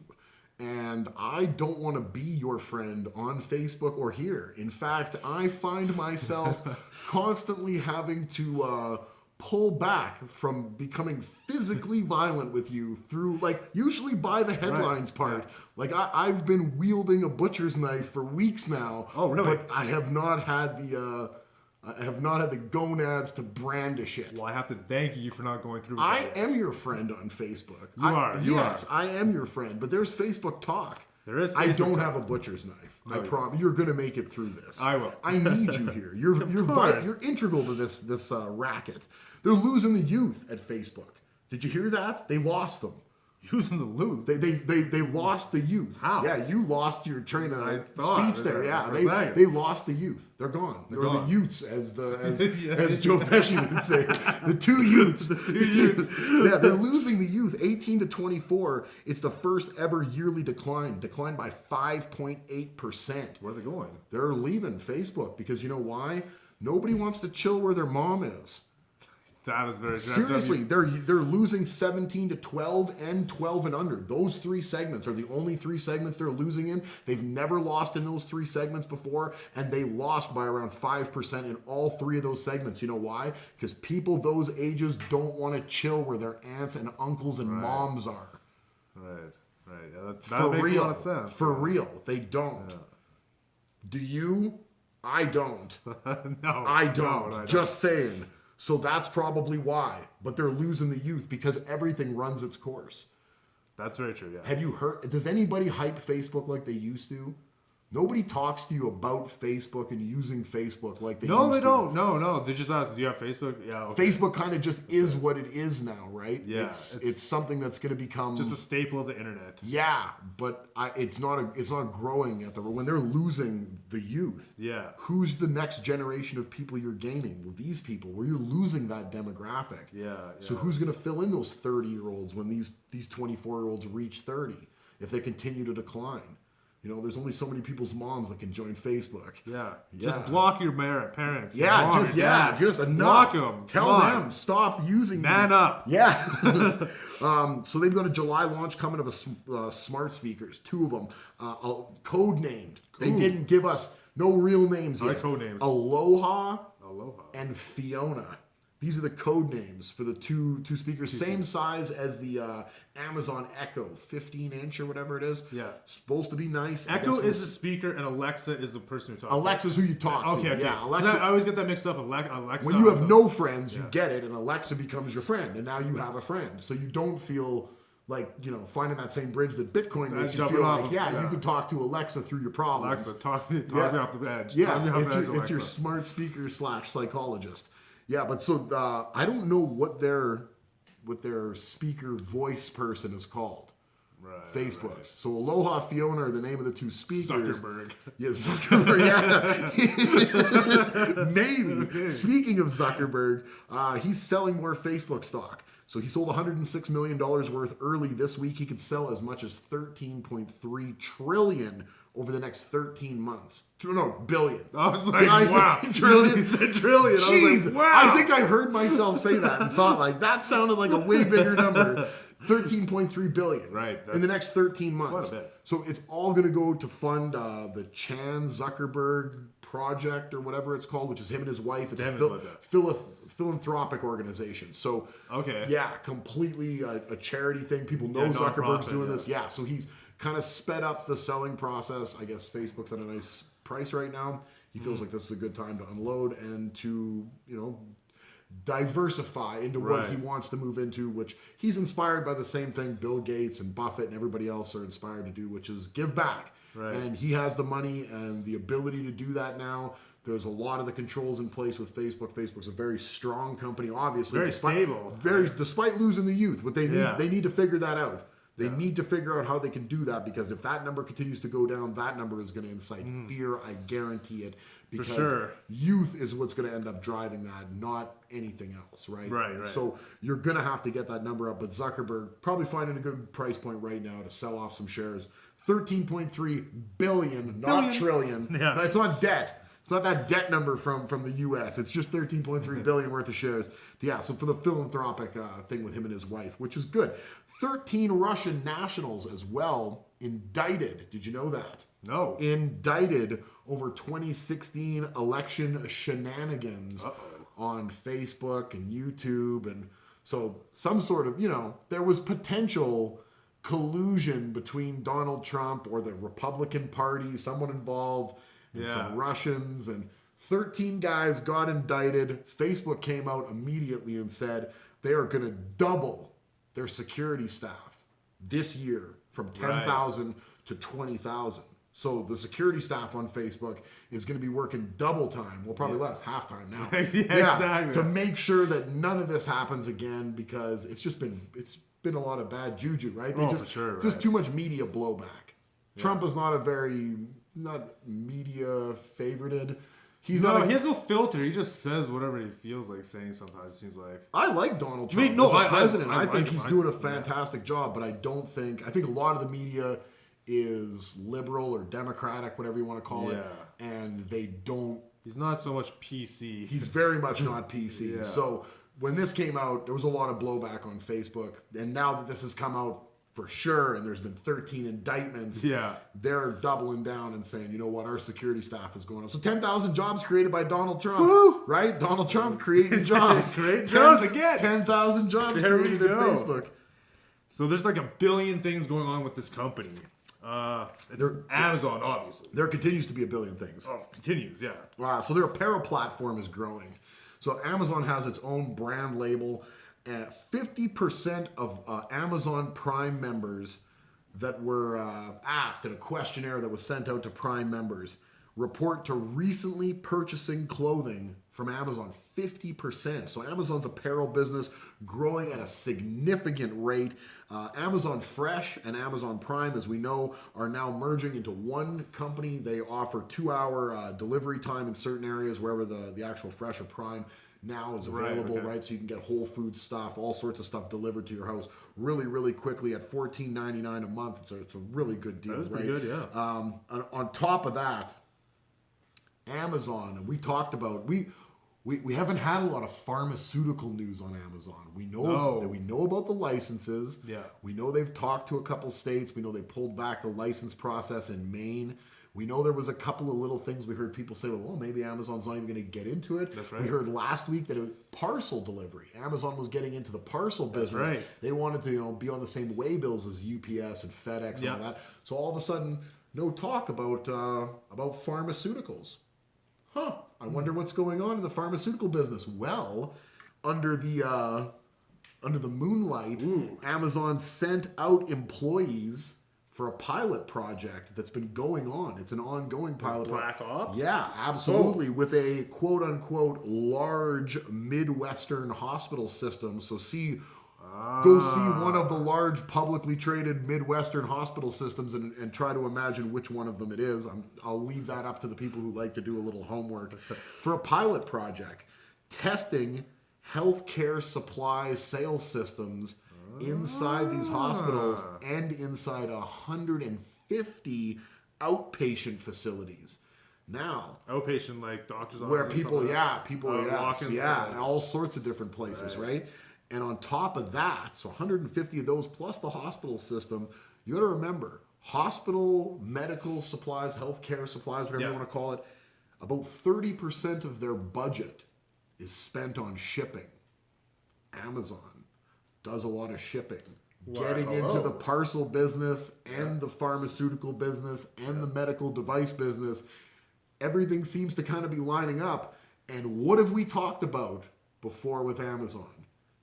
and I don't want to be your friend on Facebook or here. In fact, I find myself constantly having to pull back from becoming physically violent with you through, like, usually by the headlines part. Like, I've been wielding a butcher's knife for weeks now. Oh, really? But I have not had the gonads to brandish it. Well, I have to thank you for not going through with I am your friend on Facebook. You are. I am your friend, but there's Facebook talk. There is Facebook I don't have a butcher's knife. I promise. You're going to make it through this. I will. I need you here. You're integral to this racket. They're losing the youth at Facebook. Did you hear that? They lost them. Using the youth? They lost the youth. How? Yeah, you lost your train of speech there. Yeah, they lost the youth. They're gone. Or the youths, as Joe Pesci would say. The two youths. Yeah, they're losing the youth. 18 to 24. It's the first ever yearly decline. Declined by 5.8%. Where are they going? They're leaving Facebook because you know why? Nobody wants to chill where their mom is. That is very seriously. They're losing 17 to 12 and 12 and under. Those three segments are the only three segments they're losing in. They've never lost in those three segments before, and they lost by around 5% in all three of those segments. You know why? Because people those ages don't want to chill where their aunts and uncles and moms are. Right. Yeah, that makes a lot of sense. For real, they don't. Yeah. Do you? I don't. No, I don't. Just saying. So that's probably why. But they're losing the youth because everything runs its course. That's very true, yeah. Have you heard? Does anybody hype Facebook like they used to? Nobody talks to you about Facebook and using Facebook like they No, used they to. don't. No. They just ask, do you have Facebook? Yeah. Okay. Facebook kind of just is what it is now, right? Yeah, it's something that's going to become just a staple of the internet. Yeah, but it's not growing at the when they're losing the youth. Yeah. Who's the next generation of people you're gaining? Well, these people, where you're losing that demographic. Yeah. So who's going to fill in those 30-year-olds when these 24-year-olds reach 30 if they continue to decline? You know, there's only so many people's moms that can join Facebook. Yeah. Just block your parents. Yeah, just enough. Block them. Tell them, stop using Man up. Yeah. So they've got a July launch coming of smart speakers, 2 of them, code named. They didn't give us no real names yet. Code names. Aloha and Fiona. These are the code names for the two speakers. Same size as the Amazon Echo, 15-inch or whatever it is. Yeah. Supposed to be nice. Echo is the speaker and Alexa is the person who talks. Alexa's who you talk to. Okay. Yeah, Alexa. I always get that mixed up. Alexa. When you have no friends, you get it, and Alexa becomes your friend, and now you have a friend. So you don't feel like, finding that same bridge that Bitcoin makes you feel like, you can talk to Alexa through your problems. Alexa, talk me off the edge. Yeah, it's your smart speaker / psychologist. Yeah, but so I don't know what their speaker voice person is called. Right. Facebook. Right. So Aloha, Fiona are the name of the 2 speakers. Zuckerberg. Yeah, Zuckerberg. Yeah. Maybe. Speaking of Zuckerberg, he's selling more Facebook stock. So he sold $106 million worth early this week. He could sell as much as $13.3 trillion over the next 13 months. No, billion. I was like, wow. Trillion? You said trillion. Jeez, I was like, wow. I think I heard myself say that and thought, like, that sounded like a way bigger number. 13.3 billion. Right. In the next 13 months. Quite a bit. So it's all going to go to fund the Chan Zuckerberg project or whatever it's called, which is him and his wife. It's a philanthropic organization. So, yeah, completely a charity thing. People know Zuckerberg's doing this. Yeah, so he's kind of sped up the selling process. I guess Facebook's at a nice price right now. He feels like this is a good time to unload and to, diversify into what he wants to move into, which he's inspired by the same thing Bill Gates and Buffett and everybody else are inspired to do, which is give back. Right. And he has the money and the ability to do that now. There's a lot of the controls in place with Facebook. Facebook's a very strong company, obviously. Very stable. Despite losing the youth. But they need to figure that out. They need to figure out how they can do that, because if that number continues to go down, that number is going to incite fear. I guarantee it. Because youth is what's going to end up driving that, not anything else, right? Right. So you're going to have to get that number up. But Zuckerberg probably finding a good price point right now to sell off some shares. 13.3 billion, not trillion. Yeah. It's not debt. It's not that debt number from the U.S. It's just 13.3 billion worth of shares. Yeah, so for the philanthropic thing with him and his wife, which is good. 13 Russian nationals as well indicted. Did you know that? No. Indicted over 2016 election shenanigans on Facebook and YouTube. And so some sort of, there was potential collusion between Donald Trump or the Republican Party, someone involved, and some Russians, and 13 guys got indicted. Facebook came out immediately and said they are going to double their security staff this year from 10,000 to 20,000. So the security staff on Facebook is going to be working double time. Well, probably less, half time now. Exactly. To make sure that none of this happens again, because it's been a lot of bad juju, right? Just too much media blowback. Yeah. Trump is not not media favorited. He has no filter. He just says whatever he feels like saying sometimes, it seems like. I like Donald Trump as a president. I think he's doing a fantastic job, but I think a lot of the media is liberal or democratic, whatever you want to call it, and they don't. He's not so much PC. He's very much not PC. Yeah. So when this came out, there was a lot of blowback on Facebook, and now that this has come out for sure, and there's been 13 indictments, they're doubling down and saying, you know what, our security staff is going up. So 10,000 jobs created by Donald Trump. Woo! Right? Donald Trump creating jobs. Creating jobs again. 10,000 jobs created at Facebook. So there's like a billion things going on with this company. It's Amazon, obviously. There continues to be a billion things. Oh, continues, yeah. Wow, so their apparel platform is growing. So Amazon has its own brand label. 50% of Amazon Prime members that were asked in a questionnaire that was sent out to Prime members report to recently purchasing clothing from Amazon. 50%. So Amazon's apparel business growing at a significant rate. Amazon Fresh and Amazon Prime, as we know, are now merging into one company. They offer 2-hour delivery time in certain areas wherever the actual Fresh or Prime now is available, right? So you can get Whole Foods stuff, all sorts of stuff delivered to your house really, really quickly at $14.99 a month. It's a really good deal, right? Good, yeah. On top of that, Amazon, and we talked about, we haven't had a lot of pharmaceutical news on Amazon. We know that we know about the licenses. Yeah. We know they've talked to a couple states. We know they pulled back the license process in Maine. We know there was a couple of little things we heard people say, well, maybe Amazon's not even going to get into it. That's right. We heard last week that it was parcel delivery. Amazon was getting into the parcel business. Right. They wanted to, be on the same way bills as UPS and FedEx and all that. So all of a sudden, no talk about pharmaceuticals. I wonder what's going on in the pharmaceutical business. Well, under the moonlight, Amazon sent out employees for a pilot project that's been going on. It's an ongoing pilot project. Black Ops? Yeah, absolutely. With a quote-unquote large Midwestern hospital system. So go see one of the large publicly traded Midwestern hospital systems and try to imagine which one of them it is. I'll leave that up to the people who like to do a little homework. For a pilot project, testing healthcare supply sales systems inside these hospitals and inside 150 outpatient facilities. Now, outpatient, like doctors' where offices, people, all sorts of different places, right? And on top of that, so 150 of those plus the hospital system, you got to remember, hospital, medical supplies, healthcare supplies, whatever you want to call it, about 30% of their budget is spent on shipping. Amazon does a lot of shipping. Getting into the parcel business and the pharmaceutical business and the medical device business, everything seems to kind of be lining up. And what have we talked about before with Amazon?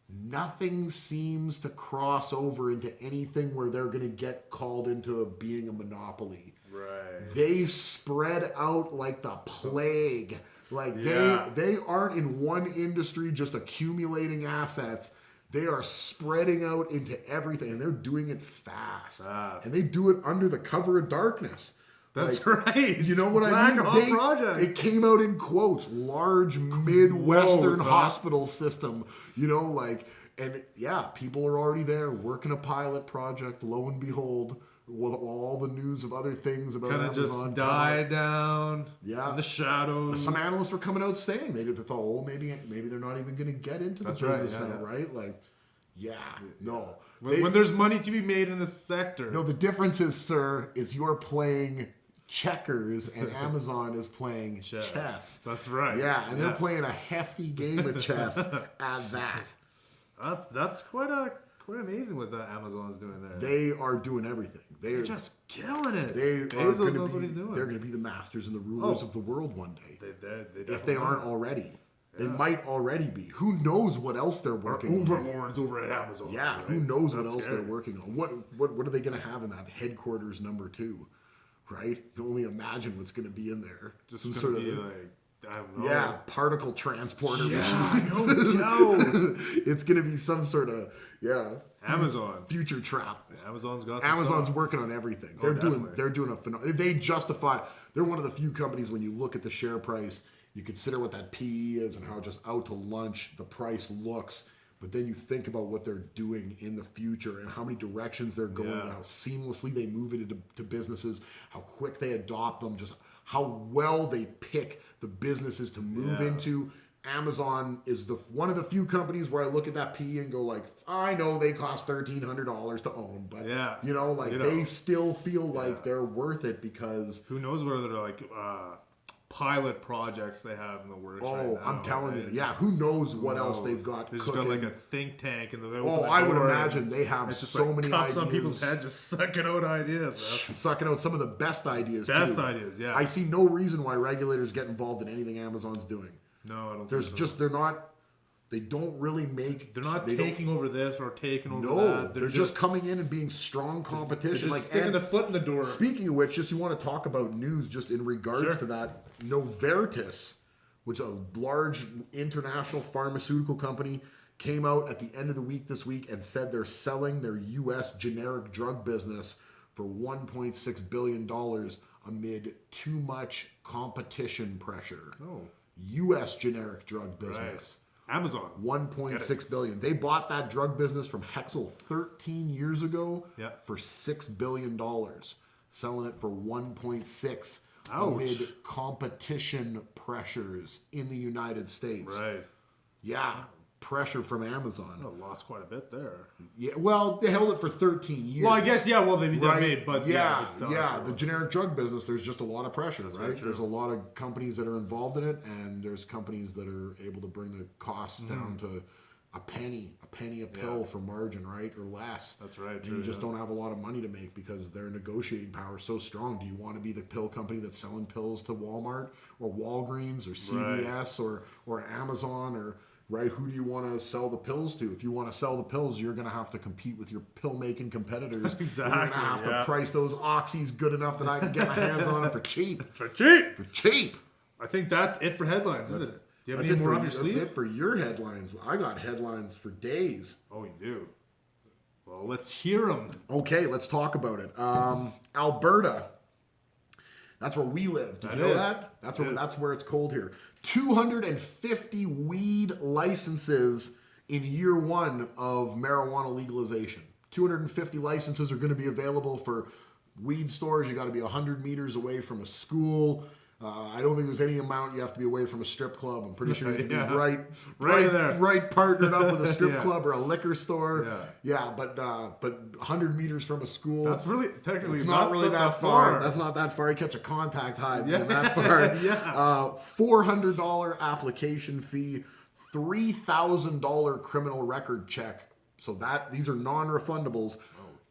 Nothing seems to cross over into anything where they're going to get called into being a monopoly. Right. They spread out like the plague. Like they aren't in one industry just accumulating assets. They are spreading out into everything, and they're doing it fast. And they do it under the cover of darkness. That's right. You know what I mean? Project. It came out in quotes, large Midwestern hospital system, and people are already there working a pilot project. Lo and behold, while all the news of other things about Amazon just died down in the shadows. Some analysts were coming out saying they thought, maybe they're not even going to get into the business now, right? No. When there's money to be made in the sector. No, the difference is you're playing checkers and Amazon is playing chess. That's right. Yeah, and they're playing a hefty game of chess at that. That's quite amazing what Amazon's doing there. They are doing everything. They're just killing it. Bezos knows what he's doing. They're going to be the masters and the rulers of the world one day. They if they aren't already. They might already be. Who knows what else they're working on? Overlords over at Amazon. Yeah, right? Who knows what else they're working on? What are they going to have in that headquarters number 2? Right? You can only imagine what's going to be in there. Just some sort of I don't know. Yeah, particle transporter machines. It's going to be some sort of Amazon future trap. Amazon's working on everything. They're doing a phenomenal. They justify. They're one of the few companies when you look at the share price, you consider what that PE is and how just out to lunch the price looks. But then you think about what they're doing in the future and how many directions they're going and how seamlessly they move it into businesses, how quick they adopt them, just how well they pick the businesses to move into. Amazon is one of the few companies where I look at that PE and go I know they cost $1,300 to own, but they still feel like they're worth it because who knows whether they're pilot projects they have in the works right now. I'm telling you. Yeah, who knows what else they've got They've cooking. Just got a think tank. I would imagine they have so many ideas. on people's heads just sucking out ideas. Sucking out some of the best ideas, ideas, yeah. I see no reason why regulators get involved in anything Amazon's doing. No, I don't They're not... They don't really make. They're not taking over this or taking over that. No, they're just coming in and being strong competition. They're just sticking a foot in the door. Speaking of which, just you want to talk about news just in regards to that. Novartis, which is a large international pharmaceutical company, came out at the end of the week this week and said they're selling their U.S. generic drug business for $1.6 billion amid too much competition pressure. Oh. U.S. generic drug business. Right. Amazon. $1.6 billion. They bought that drug business from Hexel 13 years ago for $6 billion, selling it for 1.6 amid competition pressures in the United States. Right. Yeah. Pressure from Amazon. Oh, lost quite a bit there. Yeah, well, they held it for 13 years. Well, I guess, well, they right? made, but the generic drug business, there's just a lot of pressure, right? There's a lot of companies that are involved in it, and there's companies that are able to bring the costs down to a penny a pill for margin, right? Or less. That's right. And you just don't have a lot of money to make because their negotiating power is so strong. Do you want to be the pill company that's selling pills to Walmart or Walgreens or CVS or Amazon or... Right? Who do you want to sell the pills to? If you want to sell the pills, you're going to have to compete with your pill-making competitors. Exactly. You're going to have to price those oxys good enough that I can get my hands on them for cheap. For cheap! For cheap! I think that's it for headlines, isn't it? Do you have any more up your sleeve? That's it for your headlines. I got headlines for days. Oh, you do? Well, let's hear them. Okay, let's talk about it. Alberta. That's where we live. Did you know that? That's where it's cold here. 250 weed licenses in year one of marijuana legalization. 250 licenses are going to be available for weed stores. You got to be 100 meters away from a school. I don't think there's any amount you have to be away from a strip club. I'm pretty sure you have to be right partnered up with a strip club or a liquor store. But 100 meters from a school. That's really technically it's not really that far. That's not that far. You catch a contact high that far. $400 application fee, $3,000 criminal record check. So these are non-refundables.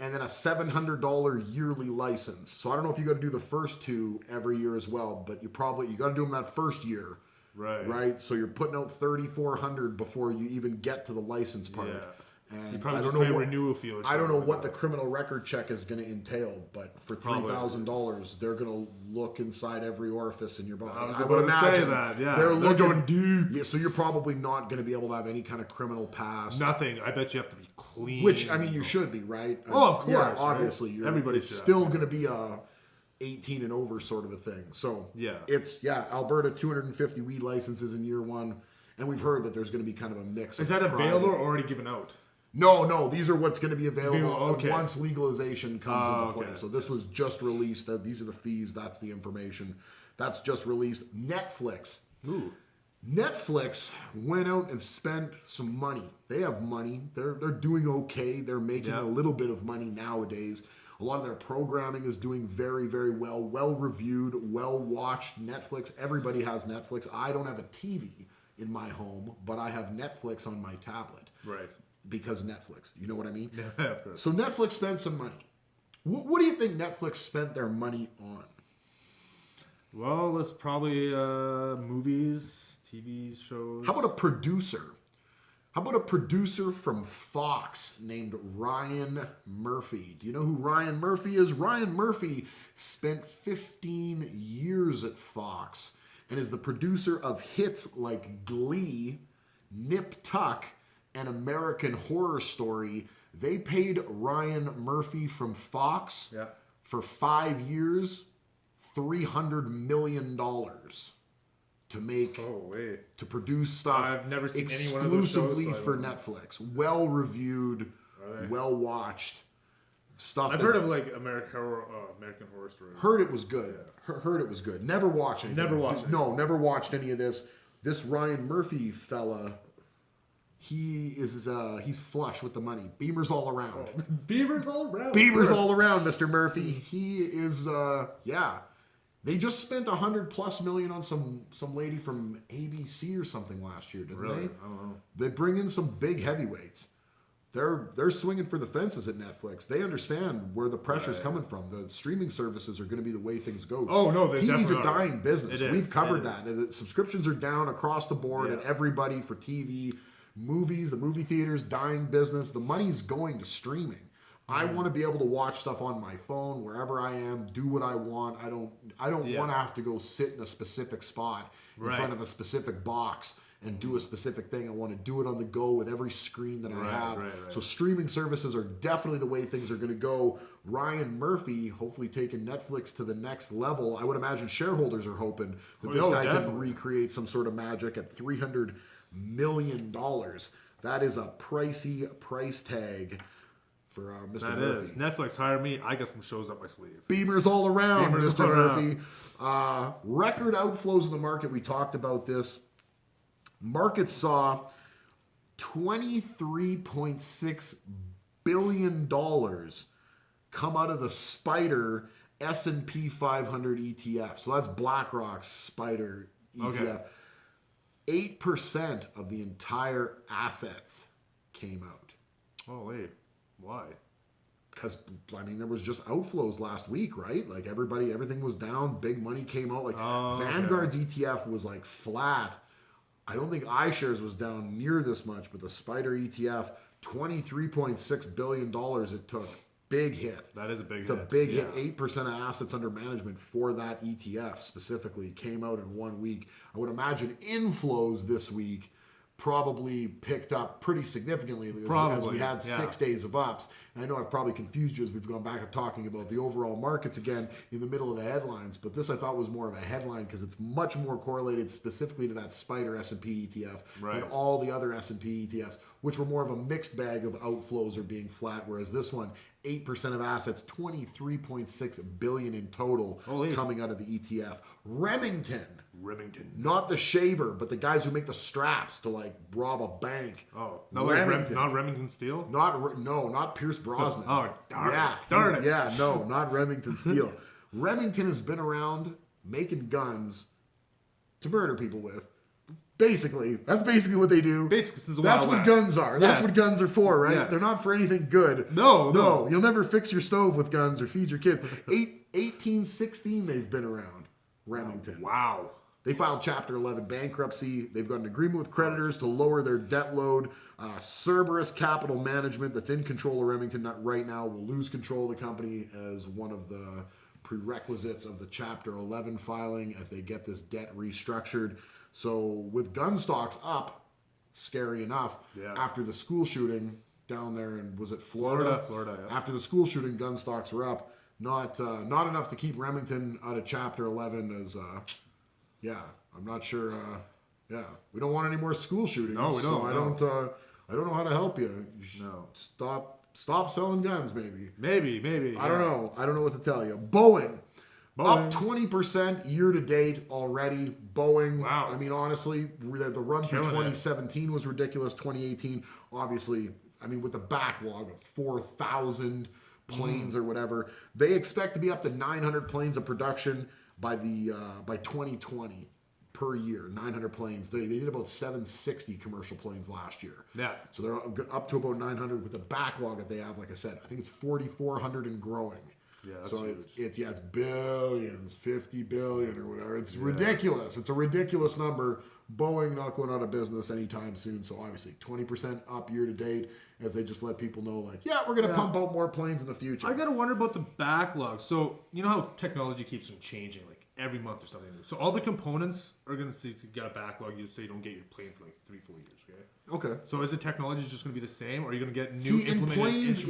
And then a $700 yearly license. So I don't know if you got to do the first two every year as well, but you got to do them that first year, right? So you're putting out $3,400 before you even get to the license part. Yeah. And you probably just pay a renewal fee. I don't know what the criminal record check is going to entail, but for $3,000, they're going to look inside every orifice in your body. I would imagine that. Yeah, they're going deep. Yeah, so you're probably not going to be able to have any kind of criminal past. Nothing. I bet you have to be clean. Which I mean, you should be, right? Oh, of course. Yeah, obviously. Right? Everybody. It's still going to be a 18 and over sort of a thing. So Alberta 250 weed licenses in year one, and we've heard that there's going to be kind of a mix. Is that available or already given out? No, these are what's going to be available once legalization comes into play. So this was just released. These are the fees. That's the information. That's just released. Netflix. Ooh. Netflix went out and spent some money. They have money. They're doing okay. They're making a little bit of money nowadays. A lot of their programming is doing very, very well. Well-reviewed, well-watched. Netflix. Everybody has Netflix. I don't have a TV in my home, but I have Netflix on my tablet. Right. Because Netflix. You know what I mean? Yeah, of course. So Netflix spent some money. What do you think Netflix spent their money on? Well, it's probably movies, TV shows. How about a producer? How about a producer from Fox named Ryan Murphy? Do you know who Ryan Murphy is? Ryan Murphy spent 15 years at Fox and is the producer of hits like Glee, Nip Tuck, and American Horror Story. They paid Ryan Murphy from Fox for 5 years, $300 million to make to produce stuff I've never seen exclusively any one of those shows, for Netflix. Well reviewed, well watched stuff. I've heard of like American Horror Story. Heard it was good. Heard it was good. Never watched anything. Never watched. Never watched any of this. This Ryan Murphy fella. He's flush with the money. Beamers all around. Beamers all around. Beamers all around, Mr. Murphy. He is, They just spent $100+ million on some lady from ABC or something last year, didn't they? I don't know. They bring in some big heavyweights. They're swinging for the fences at Netflix. They understand where the pressure's coming from. The streaming services are going to be the way things go. Oh no, TV's a dying business. We've covered that. The subscriptions are down across the board at everybody for TV. movies, the movie theaters, dying business. The money's going to streaming. I want to be able to watch stuff on my phone wherever I am, do what I want. I don't want to have to go sit in a specific spot in front of a specific box and do a specific thing. I want to do it on the go with every screen that I have. So streaming services are definitely the way things are going to go. Ryan Murphy, hopefully taking Netflix to the next level. I would imagine shareholders are hoping that this guy can recreate some sort of magic at $300 million. That is a pricey price tag for Mr. Murphy. Netflix, hire me. I got some shows up my sleeve. Beamers all around, Mr. Murphy. Record outflows in the market. We talked about this. Market saw $23.6 billion come out of the SPDR S&P 500 ETF. So that's BlackRock's SPDR ETF. 8% of the entire assets came out. Oh, wait. Why? Because, I mean, there was just outflows last week, right? Like, everything was down. Big money came out. Like, Vanguard's ETF was, like, flat. I don't think iShares was down near this much, but the SPDR ETF, $23.6 billion it took. Big hit. That is a big hit. It's a big hit. 8% of assets under management for that ETF specifically came out in 1 week. I would imagine inflows this week probably picked up pretty significantly as we had 6 days of ups. And I know I've probably confused you as we've gone back and talking about the overall markets again in the middle of the headlines, but this I thought was more of a headline because it's much more correlated specifically to that SPDR S&P ETF than all the other S&P ETFs, which were more of a mixed bag of outflows or being flat, whereas this one, 8% of assets, $23.6 billion in total coming out of the ETF. Remington. Not the shaver, but the guys who make the straps to like rob a bank. Oh, no, Remington. Not Remington Steel? Not Pierce Brosnan. Oh, darn it. Yeah, no, not Remington Steel. Remington has been around making guns to murder people with. Basically, that's basically what they do. That's what guns are. That's what guns are for, right? Yeah. They're not for anything good. No. You'll never fix your stove with guns or feed your kids. 1816 they've been around, Remington. Wow. They filed Chapter 11 bankruptcy. They've got an agreement with creditors to lower their debt load. Cerberus Capital Management, that's in control of Remington right now, will lose control of the company as one of the prerequisites of the Chapter 11 filing as they get this debt restructured. So with gun stocks up, scary enough, after the school shooting down there in, was it Florida? Florida, yeah. After the school shooting, gun stocks were up. Not enough to keep Remington out of Chapter 11 as... I'm not sure. We don't want any more school shootings. No, we don't. So I don't know how to help you. Stop selling guns, maybe. Maybe. I don't know. I don't know what to tell you. Boeing. Up 20% year to date already. Boeing. Wow. I mean, honestly, the run through 2017 was ridiculous. 2018, obviously, I mean, with the backlog of 4,000 planes or whatever, they expect to be up to 900 planes of production by 2020 per year. 900 planes. They did about 760 commercial planes last year. Yeah. So they're up to about 900 with the backlog that they have. Like I said, I think it's 4,400 and growing. Yeah, that's so huge. it's billions, 50 billion or whatever. It's ridiculous. It's a ridiculous number. Boeing not going out of business anytime soon. So obviously 20% up year to date as they just let people know, like, we're going to pump out more planes in the future. I got to wonder about the backlog. So you know how technology keeps on changing, like every month or something. So all the components are going to get a backlog so you don't get your plane for like 3-4 years, okay? Okay. So is the technology just going to be the same, or are you going to get new in planes,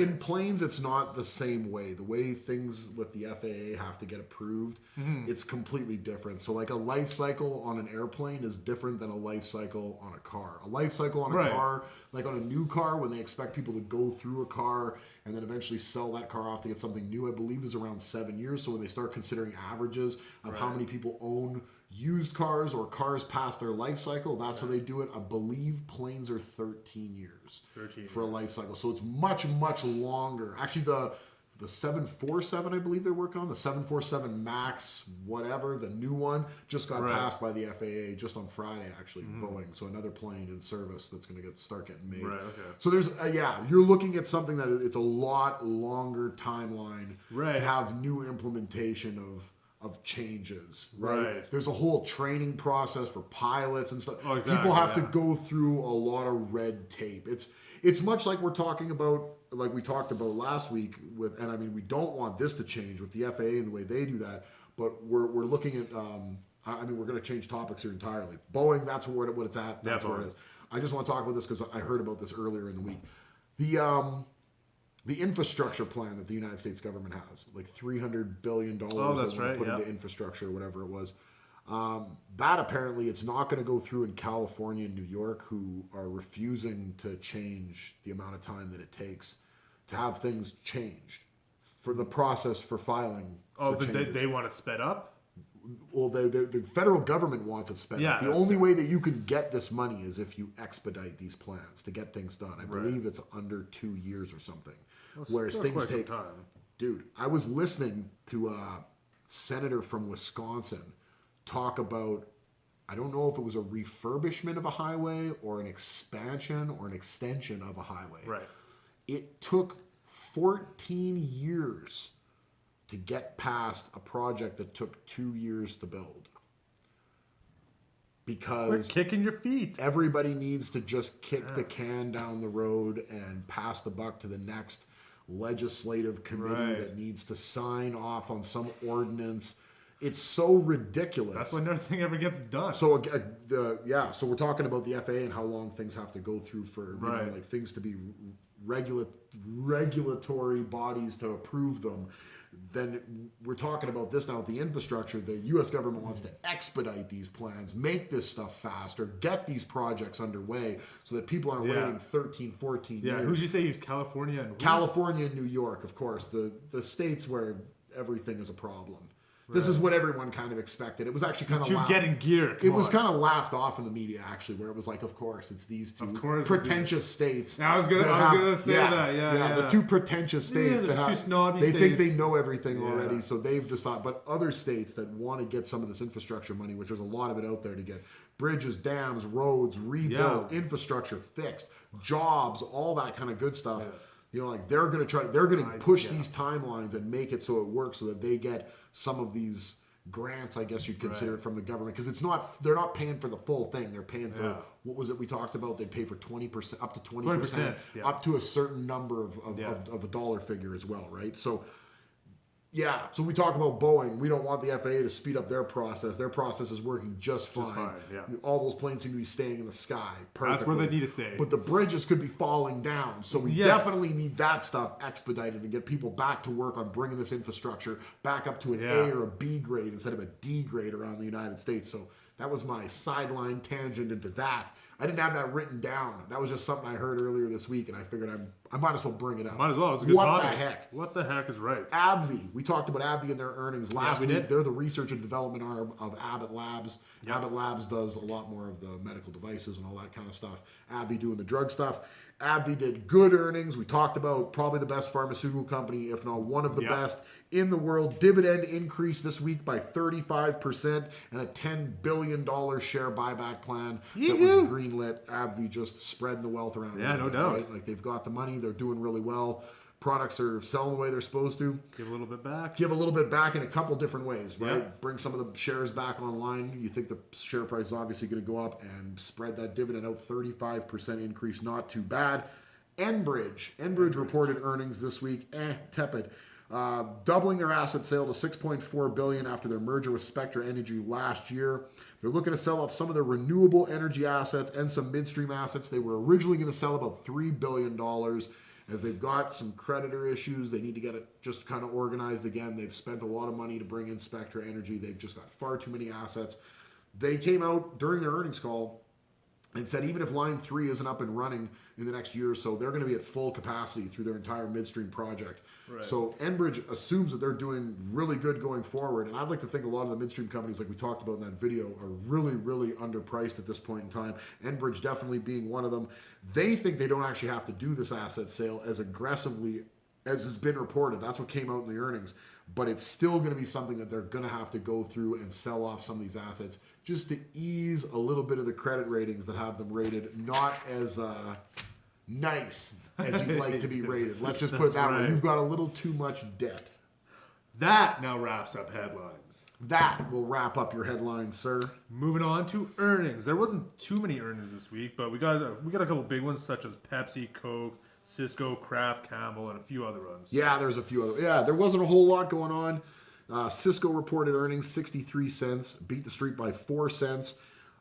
it's not the same way. The way things with the FAA have to get approved, it's completely different. So like a life cycle on an airplane is different than a life cycle on a car. A life cycle on a car, like on a new car, when they expect people to go through a car and then eventually sell that car off to get something new, I believe is around 7 years. So when they start considering averages of how many people own used cars or cars past their life cycle, that's how they do it. I believe planes are 13 years for a life cycle. So it's much, much longer. Actually, the 747, I believe they're working on, the 747 MAX, whatever, the new one, just got passed by the FAA just on Friday, actually, Boeing. So another plane in service that's going to start getting made. Right, okay. So there's, you're looking at something that it's a lot longer timeline to have new implementation of of changes, right? Right. There's a whole training process for pilots and stuff. Oh, exactly, People have to go through a lot of red tape. It's much like we're talking about, like we talked about last week with, and I mean, we don't want this to change with the FAA and the way they do that, but we're looking at, I mean, we're going to change topics here entirely. Boeing, that's what it's at. That's where it is. I just want to talk about this because I heard about this earlier in the week. The infrastructure plan that the United States government has, like $300 billion that they put into infrastructure or whatever it was. That apparently it's not going to go through in California and New York, who are refusing to change the amount of time that it takes to have things changed for the process for filing. Oh, they want it sped up? Well, the federal government wants it sped up. The only way that you can get this money is if you expedite these plans to get things done. I believe it's under 2 years or something. Whereas things take time. Dude, I was listening to a senator from Wisconsin talk about, I don't know if it was a refurbishment of a highway or an expansion or an extension of a highway. Right. It took 14 years to get past a project that took 2 years to build. Because quit kicking your feet. Everybody needs to just kick the can down the road and pass the buck to the next legislative committee that needs to sign off on some ordinance. It's so ridiculous. That's when nothing ever gets done. So so we're talking about the FAA and how long things have to go through for you know, like things to be regulatory bodies to approve them. Then we're talking about this now with the infrastructure. The U.S. government wants to expedite these plans, make this stuff faster, get these projects underway so that people aren't waiting 13, 14 years. Yeah, who'd you say he was? California and California and New York, of course, the states where everything is a problem. This is what everyone kind of expected. It was actually kind of laughed. Getting gear. It was kind of laughed off in the media, actually, where it was like, of course, it's these two pretentious states. I was gonna say that. Yeah, the two pretentious states that two snobby they states. think they know everything already, so they've decided. But other states that want to get some of this infrastructure money, which there's a lot of it out there to get bridges, dams, roads rebuilt, infrastructure fixed, jobs, all that kind of good stuff. Yeah. You know, like they're going to push these timelines and make it so it works so that they get some of these grants, I guess you'd consider it, from the government, because they're not paying for the full thing. They're paying for what was it we talked about? They'd pay for 20%, up to 20%, up to a certain number of a dollar figure as well, right? So. Yeah, so we talk about Boeing. We don't want the FAA to speed up their process. Their process is working just fine. All those planes seem to be staying in the sky perfectly. That's where they need to stay. But the bridges could be falling down. So we definitely need that stuff expedited and get people back to work on bringing this infrastructure back up to an A or a B grade instead of a D grade around the United States. So that was my sideline tangent into that. I didn't have that written down. That was just something I heard earlier this week, and I figured I might as well bring it up. Might as well. It was a good topic. What the heck? What the heck is right? AbbVie. We talked about AbbVie and their earnings last week. They're the research and development arm of Abbott Labs. Yep. Abbott Labs does a lot more of the medical devices and all that kind of stuff. AbbVie doing the drug stuff. AbbVie did good earnings. We talked about probably the best pharmaceutical company, if not one of the best in the world. Dividend increase this week by 35% and a $10 billion share buyback plan that was greenlit. AbbVie just spreading the wealth around. Yeah, no doubt. Right? Like they've got the money. They're doing really well. Products are selling the way they're supposed to. Give a little bit back. Give a little bit back in a couple different ways, right? Yep. Bring some of the shares back online. You think the share price is obviously going to go up, and spread that dividend out. 35% increase, not too bad. Enbridge reported earnings this week, tepid. Doubling their asset sale to $6.4 billion after their merger with Spectra Energy last year. They're looking to sell off some of their renewable energy assets and some midstream assets. They were originally going to sell about $3 billion. As they've got some creditor issues, they need to get it just kind of organized again. They've spent a lot of money to bring in Spectra Energy. They've just got far too many assets. They came out during their earnings call and said even if Line 3 isn't up and running in the next year or so, they're going to be at full capacity through their entire midstream project. Right. So Enbridge assumes that they're doing really good going forward. And I'd like to think a lot of the midstream companies, like we talked about in that video, are really, really underpriced at this point in time. Enbridge definitely being one of them. They think they don't actually have to do this asset sale as aggressively as has been reported. That's what came out in the earnings. But it's still going to be something that they're going to have to go through and sell off some of these assets just to ease a little bit of the credit ratings that have them rated not as nice as you'd like to be rated. Let's just put it that way. You've got a little too much debt. That now wraps up headlines. That will wrap up your headlines, sir. Moving on to earnings. There wasn't too many earnings this week, but we got a couple big ones such as Pepsi, Coke, Cisco, Kraft, Campbell, and a few other ones. Yeah, there's a few other. Yeah, there wasn't a whole lot going on. Cisco reported earnings 63 cents, beat the street by 4 cents.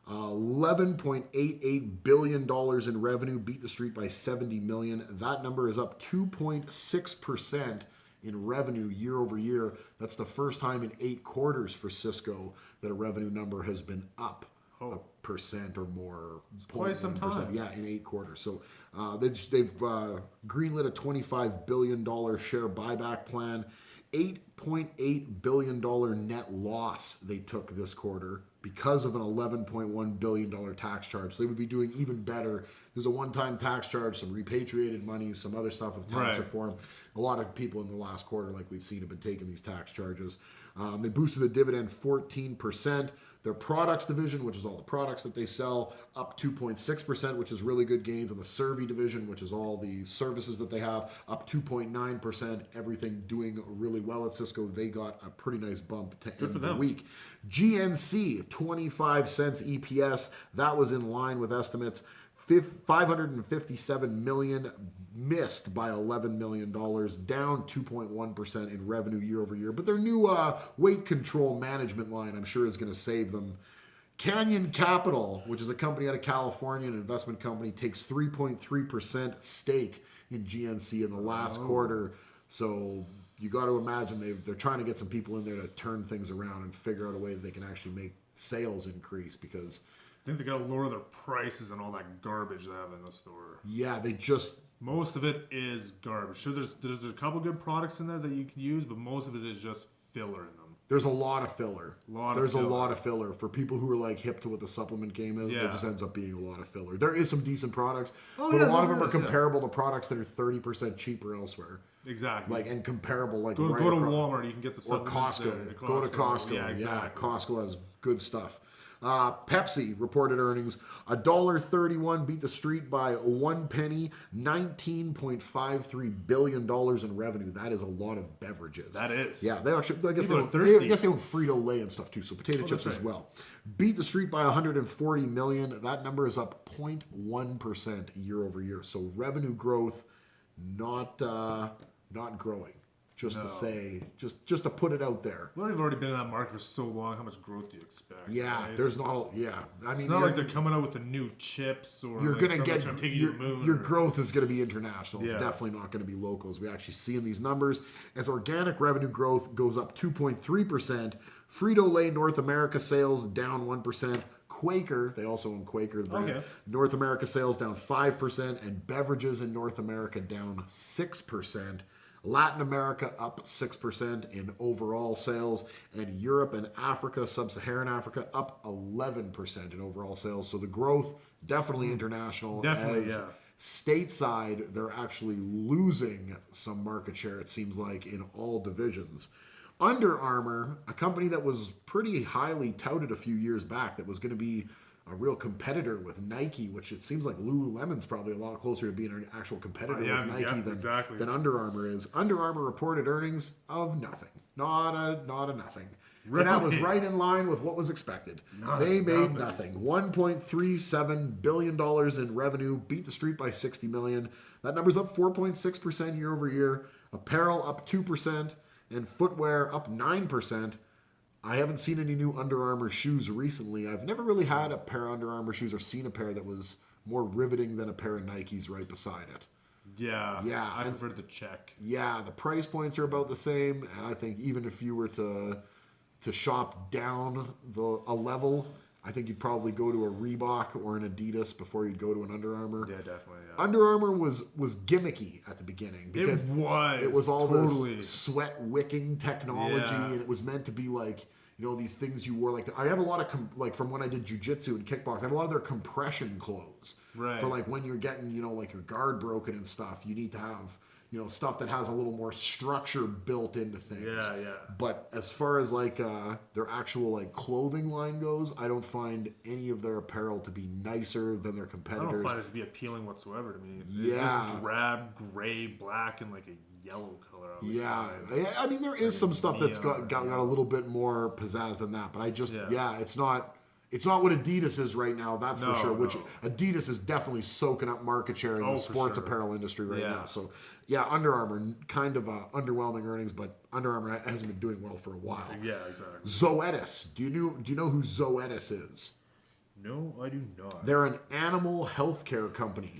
$11.88 billion in revenue, beat the street by 70 million. That number is up 2.6% in revenue year over year. That's the first time in 8 quarters for Cisco that a revenue number has been up a percent or more. Quite some time. Yeah, in 8 quarters. So they've greenlit a $25 billion share buyback plan. $8.8 billion net loss they took this quarter because of an $11.1 billion tax charge. So they would be doing even better. There's a one-time tax charge, some repatriated money, some other stuff with tax reform. A lot of people in the last quarter, like we've seen, have been taking these tax charges. They boosted the dividend 14%. Their products division, which is all the products that they sell, up 2.6%, which is really good gains. And the Survey division, which is all the services that they have, up 2.9%. Everything doing really well at Cisco. They got a pretty nice bump to end the week. GNC, 25 cents EPS. That was in line with estimates. 557 million, missed by $11 million, down 2.1% in revenue year over year. But their new weight control management line, I'm sure, is going to save them. Canyon Capital, which is a company out of California, an investment company, takes 3.3% stake in GNC in the last quarter. So you got to imagine they're trying to get some people in there to turn things around and figure out a way that they can actually make sales increase, because I think they got to lower their prices and all that garbage they have in the store. Yeah, they just... Most of it is garbage. Sure, there's a couple good products in there that you can use, but most of it is just filler in them. There's a lot of filler. There's a lot of filler. For people who are like hip to what the supplement game is, there just ends up being a lot of filler. There is some decent products, but a lot of them are comparable to products that are 30% cheaper elsewhere. Exactly. Like, and comparable, like go to Walmart, you can get the supplements. Or Costco. Go to Costco. Yeah, exactly. Costco has good stuff. Pepsi reported earnings $1.31, beat the street by 1 penny, $19.53 billion in revenue. That is a lot of beverages. That is. Yeah, they actually. I guess they own Frito-Lay and stuff too, so potato chips as well. Beat the street by 140 million. That number is up 0.1% year over year. So revenue growth, not growing. Just to say, just to put it out there. Well, you've already been in that market for so long. How much growth do you expect? Yeah, right? There's not. I mean, it's not like they're coming out with the new chips or you're like gonna get take you to the moon. Your growth is going to be international. It's definitely not going to be local, as we actually see in these numbers. As organic revenue growth goes up 2.3%, Frito-Lay North America sales down 1%. Quaker, they also own Quaker, the brand. North America sales down 5%, and beverages in North America down 6%. Latin America up 6% in overall sales, and Europe and Africa, Sub-Saharan Africa, up 11% in overall sales. So the growth, definitely international. Stateside, they're actually losing some market share, it seems like, in all divisions. Underarmour, a company that was pretty highly touted a few years back, that was going to be a real competitor with Nike, which it seems like Lululemon's probably a lot closer to being an actual competitor with Nike than Underarmour is. Underarmour reported earnings of nothing. Not a nothing. Really? And that was right in line with what was expected. They made nothing. $1.37 billion in revenue, beat the street by 60 million. That number's up 4.6% year over year. Apparel up 2%, and footwear up 9%. I haven't seen any new Under Armour shoes recently. I've never really had a pair of Under Armour shoes or seen a pair that was more riveting than a pair of Nikes right beside it. Yeah. I prefer the check. Yeah, the price points are about the same, and I think even if you were to shop down a level, I think you'd probably go to a Reebok or an Adidas before you'd go to an Under Armour. Yeah, definitely. Yeah. Under Armour was gimmicky at the beginning because it was all this sweat wicking technology, and it was meant to be like, you know, these things you wore. Like I have a lot of from when I did jiu-jitsu and kickboxing, I have a lot of their compression clothes for like when you're getting, you know, like your guard broken and stuff. You need to have stuff that has a little more structure built into things. Yeah. But as far as like their actual like clothing line goes, I don't find any of their apparel to be nicer than their competitors. I don't find it to be appealing whatsoever to me. Yeah. It's just drab, gray, black, and like a yellow color. Yeah. I mean, there is some stuff that's got a little bit more pizzazz than that, but I just, it's not what Adidas is right now, that's for sure. Which Adidas is definitely soaking up market share in the sports apparel industry right now. So, Underarmour, kind of underwhelming earnings, but Underarmour hasn't been doing well for a while. Yeah, exactly. Zoetis. Do you know who Zoetis is? No, I do not. They're an animal healthcare company.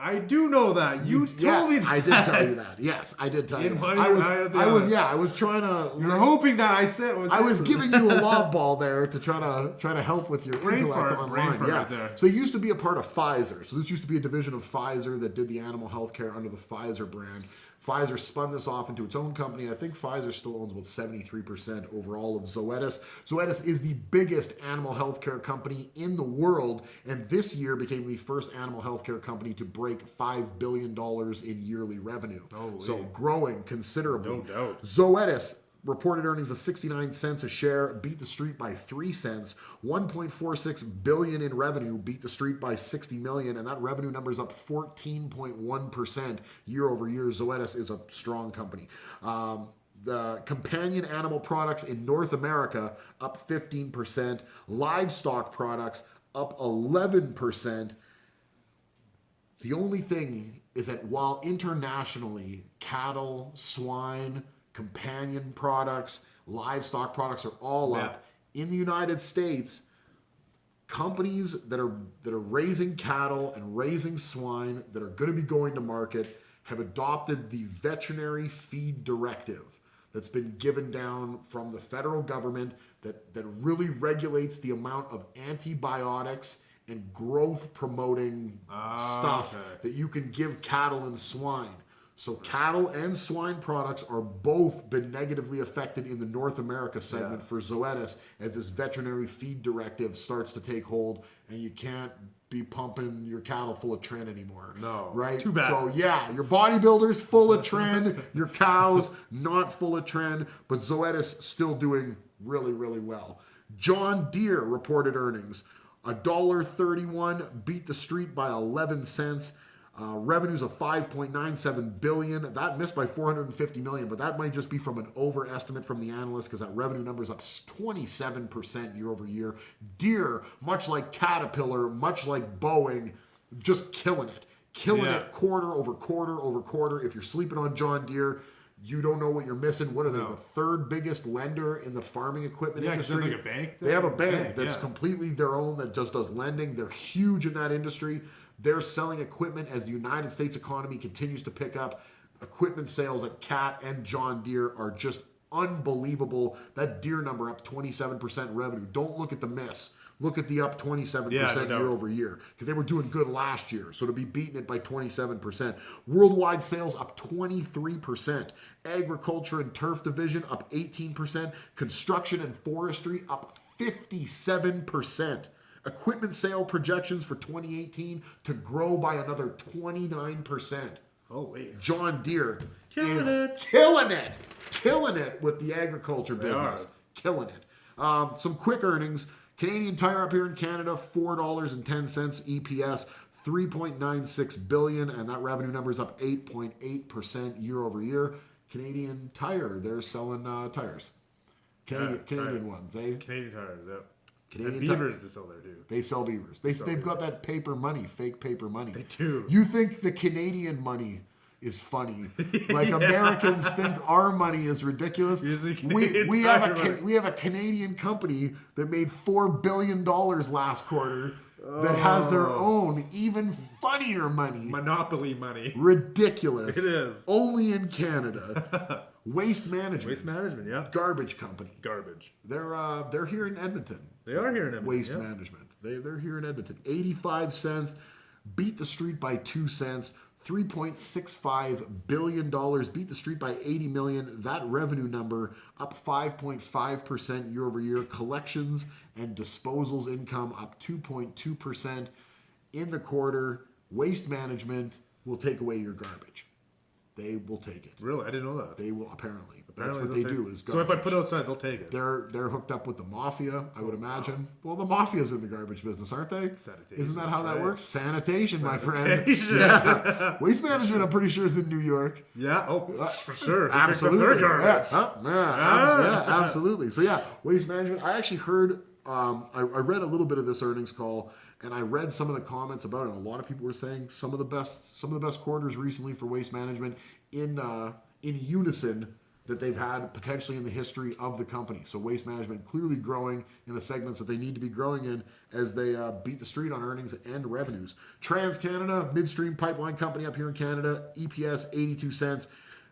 I do know that. You told me that. I did tell you that. Yes, I did tell you. I was trying to. You're hoping that I said. I was giving you a lob ball there to try to help with your intellect online. Yeah. So it used to be a part of Pfizer. So this used to be a division of Pfizer that did the animal healthcare under the Pfizer brand. Pfizer spun this off into its own company. I think Pfizer still owns about 73% overall of Zoetis. Zoetis is the biggest animal healthcare company in the world, and this year became the first animal healthcare company to break $5 billion in yearly revenue. So growing considerably. No doubt. Zoetis reported earnings of 69 cents a share, beat the street by 3 cents. 1.46 billion in revenue, beat the street by 60 million, and that revenue number is up 14.1% year over year. Zoetis is a strong company. The companion animal products in North America up 15%, livestock products up 11%. The only thing is that while internationally cattle, swine, companion products, livestock products are all up, in the United States, companies that are raising cattle and raising swine that are going to be going to market have adopted the veterinary feed directive that's been given down from the federal government that really regulates the amount of antibiotics and growth promoting stuff that you can give cattle and swine. So cattle and swine products are both been negatively affected in the North America segment for Zoetis as this veterinary feed directive starts to take hold, and you can't be pumping your cattle full of tren anymore. No. Right? Too bad. So your bodybuilders full of tren, your cows not full of tren, but Zoetis still doing really, really well. John Deere reported earnings. $1.31, beat the street by 11 cents. Revenues of $5.97 billion. That missed by $450 million, but that might just be from an overestimate from the analysts because that revenue number is up 27% year over year. Deere, much like Caterpillar, much like Boeing, just killing it. Killing it quarter over quarter over quarter. If you're sleeping on John Deere, you don't know what you're missing. What are they? The third biggest lender in the farming equipment industry. Like a bank. They have a bank that's completely their own that just does lending. They're huge in that industry. They're selling equipment as the United States economy continues to pick up. Equipment sales at Cat and John Deere are just unbelievable. That Deere number up 27% revenue. Don't look at the miss. Look at the up 27% year over year because they were doing good last year. So to be beating it by 27%. Worldwide sales up 23%. Agriculture and turf division up 18%. Construction and forestry up 57%. Equipment sale projections for 2018 to grow by another 29%. Oh, wait. John Deere killing it with the agriculture business. Killing it. Some quick earnings. Canadian Tire up here in Canada, $4.10 EPS, $3.96 billion, and that revenue number is up 8.8% year over year. Canadian Tire, they're selling tires. Canadian ones, eh? Canadian Tires, yep. Canadian beavers they sell there too. They sell beavers. They've got that paper money, fake paper money. They do. You think the Canadian money is funny? Like Americans think our money is ridiculous. We have a Canadian company that made $4 billion last quarter that has their own even funnier money. Monopoly money. Ridiculous. It is. Only in Canada. Waste Management. Waste Management, yeah. Garbage company. Garbage. They're here in Edmonton. They are here in Edmonton. Waste Management. They're here in Edmonton. 85 cents. Beat the street by 2 cents. $3.65 billion. Beat the street by 80 million. That revenue number up 5.5% year over year. Collections and disposals income up 2.2% in the quarter. Waste Management will take away your garbage. They will take it. Really? I didn't know that. They will, apparently. That's Apparently what they do is So if I garbage. put it outside, they'll take it. They're hooked up with the mafia, I would imagine. Wow. Well, the mafia's in the garbage business, aren't they? Sanitation, Isn't that how that right. works? Sanitation, my friend. Sanitation. Yeah. Waste management, I'm pretty sure, is in New York. Yeah. Oh, for sure. Absolutely. Yeah. Absolutely. So yeah, waste management. I actually heard. I read a little bit of this earnings call, and I read some of the comments about it. And a lot of people were saying some of the best quarters recently for waste management in unison that they've had potentially in the history of the company. So waste management clearly growing in the segments that they need to be growing in as they beat the street on earnings and revenues. TransCanada, midstream pipeline company up here in Canada, EPS 82 cents.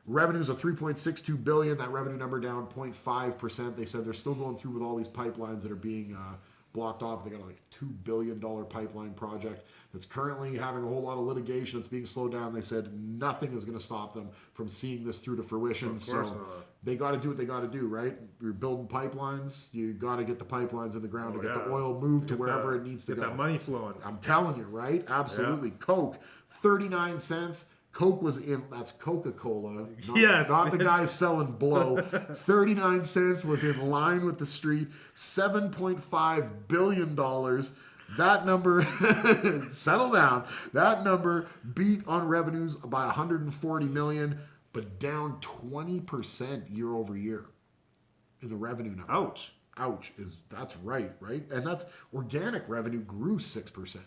Revenues of $3.62 billion. That revenue number down 0.5%. They said they're still going through with all these pipelines that are being blocked off. They got like a $2 billion pipeline project that's currently having a whole lot of litigation. It's being slowed down. They said nothing is going to stop them from seeing this through to fruition. So they got to do what they got to do, right? You're building pipelines. You got to get the pipelines in the ground to get the oil moved to wherever it needs to go. Get that money flowing. I'm telling you, right? Absolutely. Yeah. Coke, 39 cents. Coke was in, that's Coca-Cola, not the guy selling blow. 39 cents was in line with the street. $7.5 billion. That number, settle down. That number beat on revenues by $140 million, but down 20% year over year in the revenue number. Ouch. That's right? And that's organic revenue grew 6%.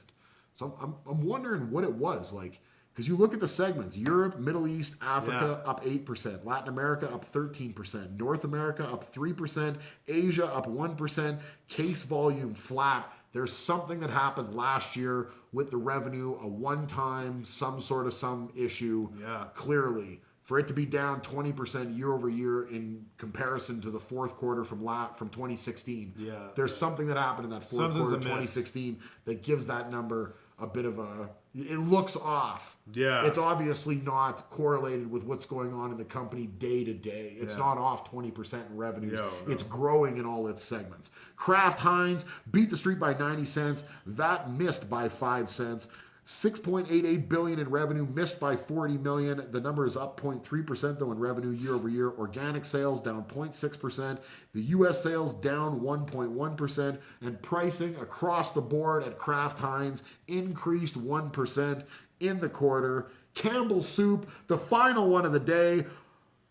So I'm wondering what it was like. Because you look at the segments, Europe, Middle East, Africa up 8%, Latin America up 13%, North America up 3%, Asia up 1%, case volume flat. There's something that happened last year with the revenue, a one-time, some issue, clearly. For it to be down 20% year over year in comparison to the fourth quarter from 2016. There's something that happened in that fourth quarter of 2016 that gives that number a bit of it looks off. Yeah. It's obviously not correlated with what's going on in the company day to day. It's not off 20% in revenues. No. It's growing in all its segments. Kraft Heinz beat the street by 90 cents. That missed by 5 cents. $6.88 billion in revenue, missed by $40 million. The number is up 0.3% though in revenue year over year. Organic sales down 0.6%. The U.S. sales down 1.1%. And pricing across the board at Kraft Heinz increased 1% in the quarter. Campbell Soup, the final one of the day,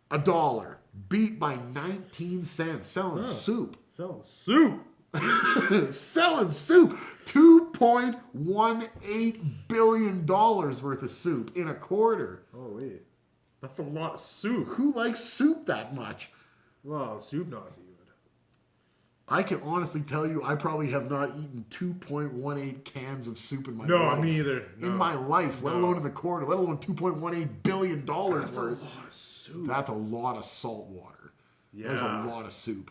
$1. Beat by 19 cents. Selling soup. Selling soup. Selling soup. $2.18 billion worth of soup in a quarter. Oh, wait. That's a lot of soup. Who likes soup that much? Well, soup Nazi would. I can honestly tell you I probably have not eaten 2.18 cans of soup in my life. No, me either. No. In my life, let alone in the quarter, let alone $2.18 billion worth. That's a lot of soup. That's a lot of salt water. Yeah. That's a lot of soup.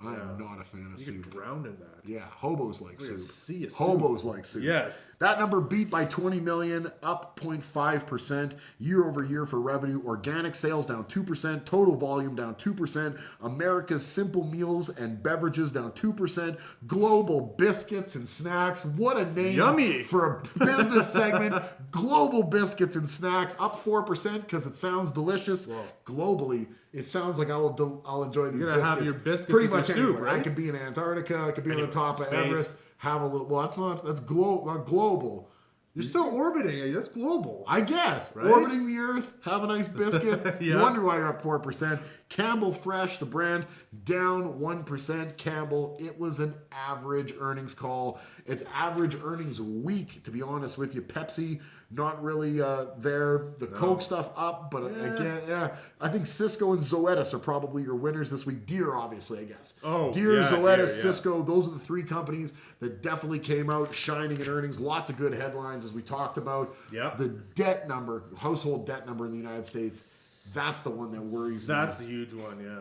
I am not a fan of soup. You get drowned in that. Yeah, hobos like soup. Soup. Hobos like soup. Yes. That number beat by 20 million, up 0.5% year over year for revenue. Organic sales down 2%. Total volume down 2%. America's simple meals and beverages down 2%. Global biscuits and snacks. What a name. Yummy. For a business segment. Global biscuits and snacks up 4% because it sounds delicious. Whoa. Globally, it sounds like I'll enjoy these biscuits. Have your biscuits pretty much soup, anywhere. right? I could be in Antarctica. I could be on the top of Everest. Have a little. Well, that's global. You're still orbiting. That's global. I guess. Right? Orbiting the Earth. Have a nice biscuit. You wonder why you're up 4%. Campbell Fresh, the brand, down 1%. Campbell, it was an average earnings call. It's average earnings week, to be honest with you. Pepsi, not really there. The Coke stuff up, but again, I think Cisco and Zoetis are probably your winners this week. Deere, obviously, I guess. Deere, Zoetis, Cisco, those are the three companies that definitely came out shining in earnings. Lots of good headlines, as we talked about. Yep. The debt number, household debt number in the United States, that's the one that worries me. That's the huge one, yeah.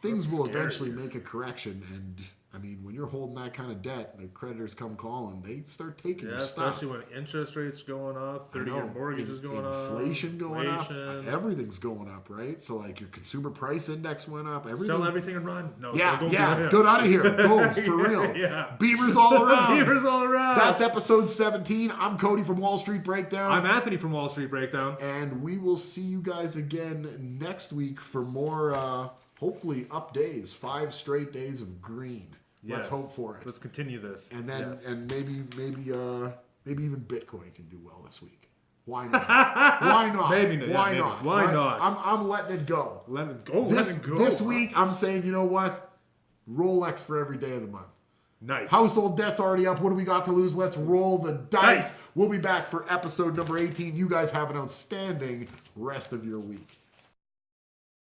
Things will eventually make a correction, and I mean, when you're holding that kind of debt, the creditors come calling. They start taking your Yeah, stuff. especially when interest rates going up, 30-year mortgage is going up, inflation going up, everything's going up, right? So like your consumer price index went up. Everything. Sell everything and run. No, yeah, don't get out of here. Go for real. Yeah, Beavers all around. Beavers all around. That's episode 17. I'm Cody from Wall Street Breakdown. I'm Anthony from Wall Street Breakdown, and we will see you guys again next week for more. Hopefully, up days. 5 straight days of green. Yes. Let's hope for it. Let's continue this. And then, yes. and maybe even Bitcoin can do well this week. Why not? Why not? Maybe not. Why maybe. not? Why right? not? I'm letting it go. Let it go. This week, I'm saying, you know what? Rolex for every day of the month. Nice. Household debt's already up. What do we got to lose? Let's roll the dice. We'll be back for episode number 18. You guys have an outstanding rest of your week.